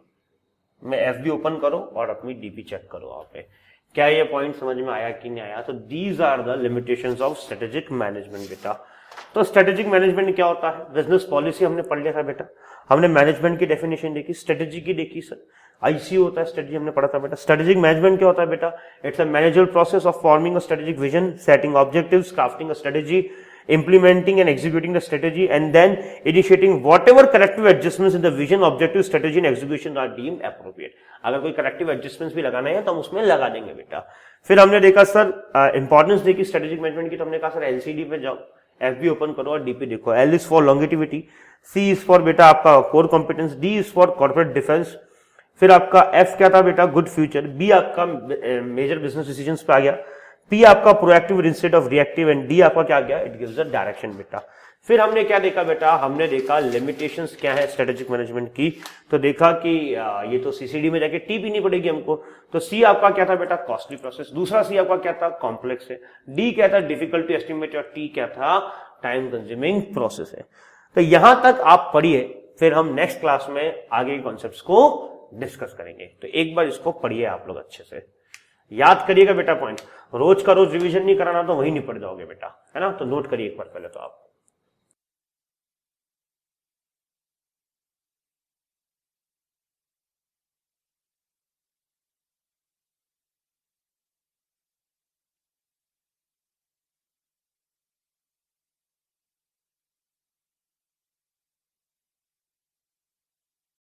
में एफबी ओपन करो और अपनी डीपी चेक करो वहां पे। क्या ये पॉइंट समझ में आया कि नहीं आया? तो these are the limitations of strategic management बेटा। तो स्ट्रेटेजिक मैनेजमेंट क्या होता है, बिजनेस पॉलिसी हमने पढ़ लिया था बेटा, हमने मैनेजमेंट की डेफिनेशन देखी, स्ट्रेटेजी की देखी सर, आईसीओ होता है स्ट्रेटेजी हमने पढ़ा था बेटा। स्ट्रेटेजिक मैनेजमेंट क्या होता है बेटा, it's a managerial process of forming a strategic vision, setting objectives, crafting a strategy, implementing and executing the strategy, and then initiating whatever corrective adjustments in the vision, objective, strategy and execution are deemed appropriate। अगर कोई corrective adjustments भी लगाना है तो हम उसमें लगा देंगे बेटा। फिर हमने देखा सर इंपॉर्टेंस देखी स्ट्रेटेजिक मैनेजमेंट की, तो हमने कहा सर एलसीडी पे जाओ, एफबी ओपन करो और डीपी देखो। L is for longevity, C is for बेटा आपका core competence, D is for corporate defence, फिर आपका एफ क्या था बेटा, गुड फ्यूचर, बी आपका मेजर बिजनेस डिसीजंस पे आ गया, पी आपका proactive instead of reactive, and D आपका क्या गया, इट गिव्स अ डायरेक्शन बेटा। फिर हमने क्या देखा बेटा, हमने देखा लिमिटेशंस क्या है स्ट्रेटेजिक मैनेजमेंट की, तो देखा कि ये तो सीसीडी में जाके टी पीनी पड़ेगी हमको। तो सी आपका क्या था बेटा, कॉस्टली प्रोसेस, दूसरा सी आपका क्या था, कॉम्प्लेक्स है, डी क्या था, डिफिकल्ट टू एस्टिमेट, और टी क्या था, टाइम कंज्यूमिंग प्रोसेस है। तो यहां तक आप पढ़िए, फिर हम नेक्स्ट क्लास में आगे के कॉन्सेप्ट्स को डिस्कस करेंगे। तो एक बार इसको पढ़िए आप लोग अच्छे से, याद करिएगा बेटा पॉइंट, रोज का रोज रिवीजन नहीं कराना तो वहीं निपट जाओगे बेटा, है ना। तो नोट करिए एक बार पहले तो आप।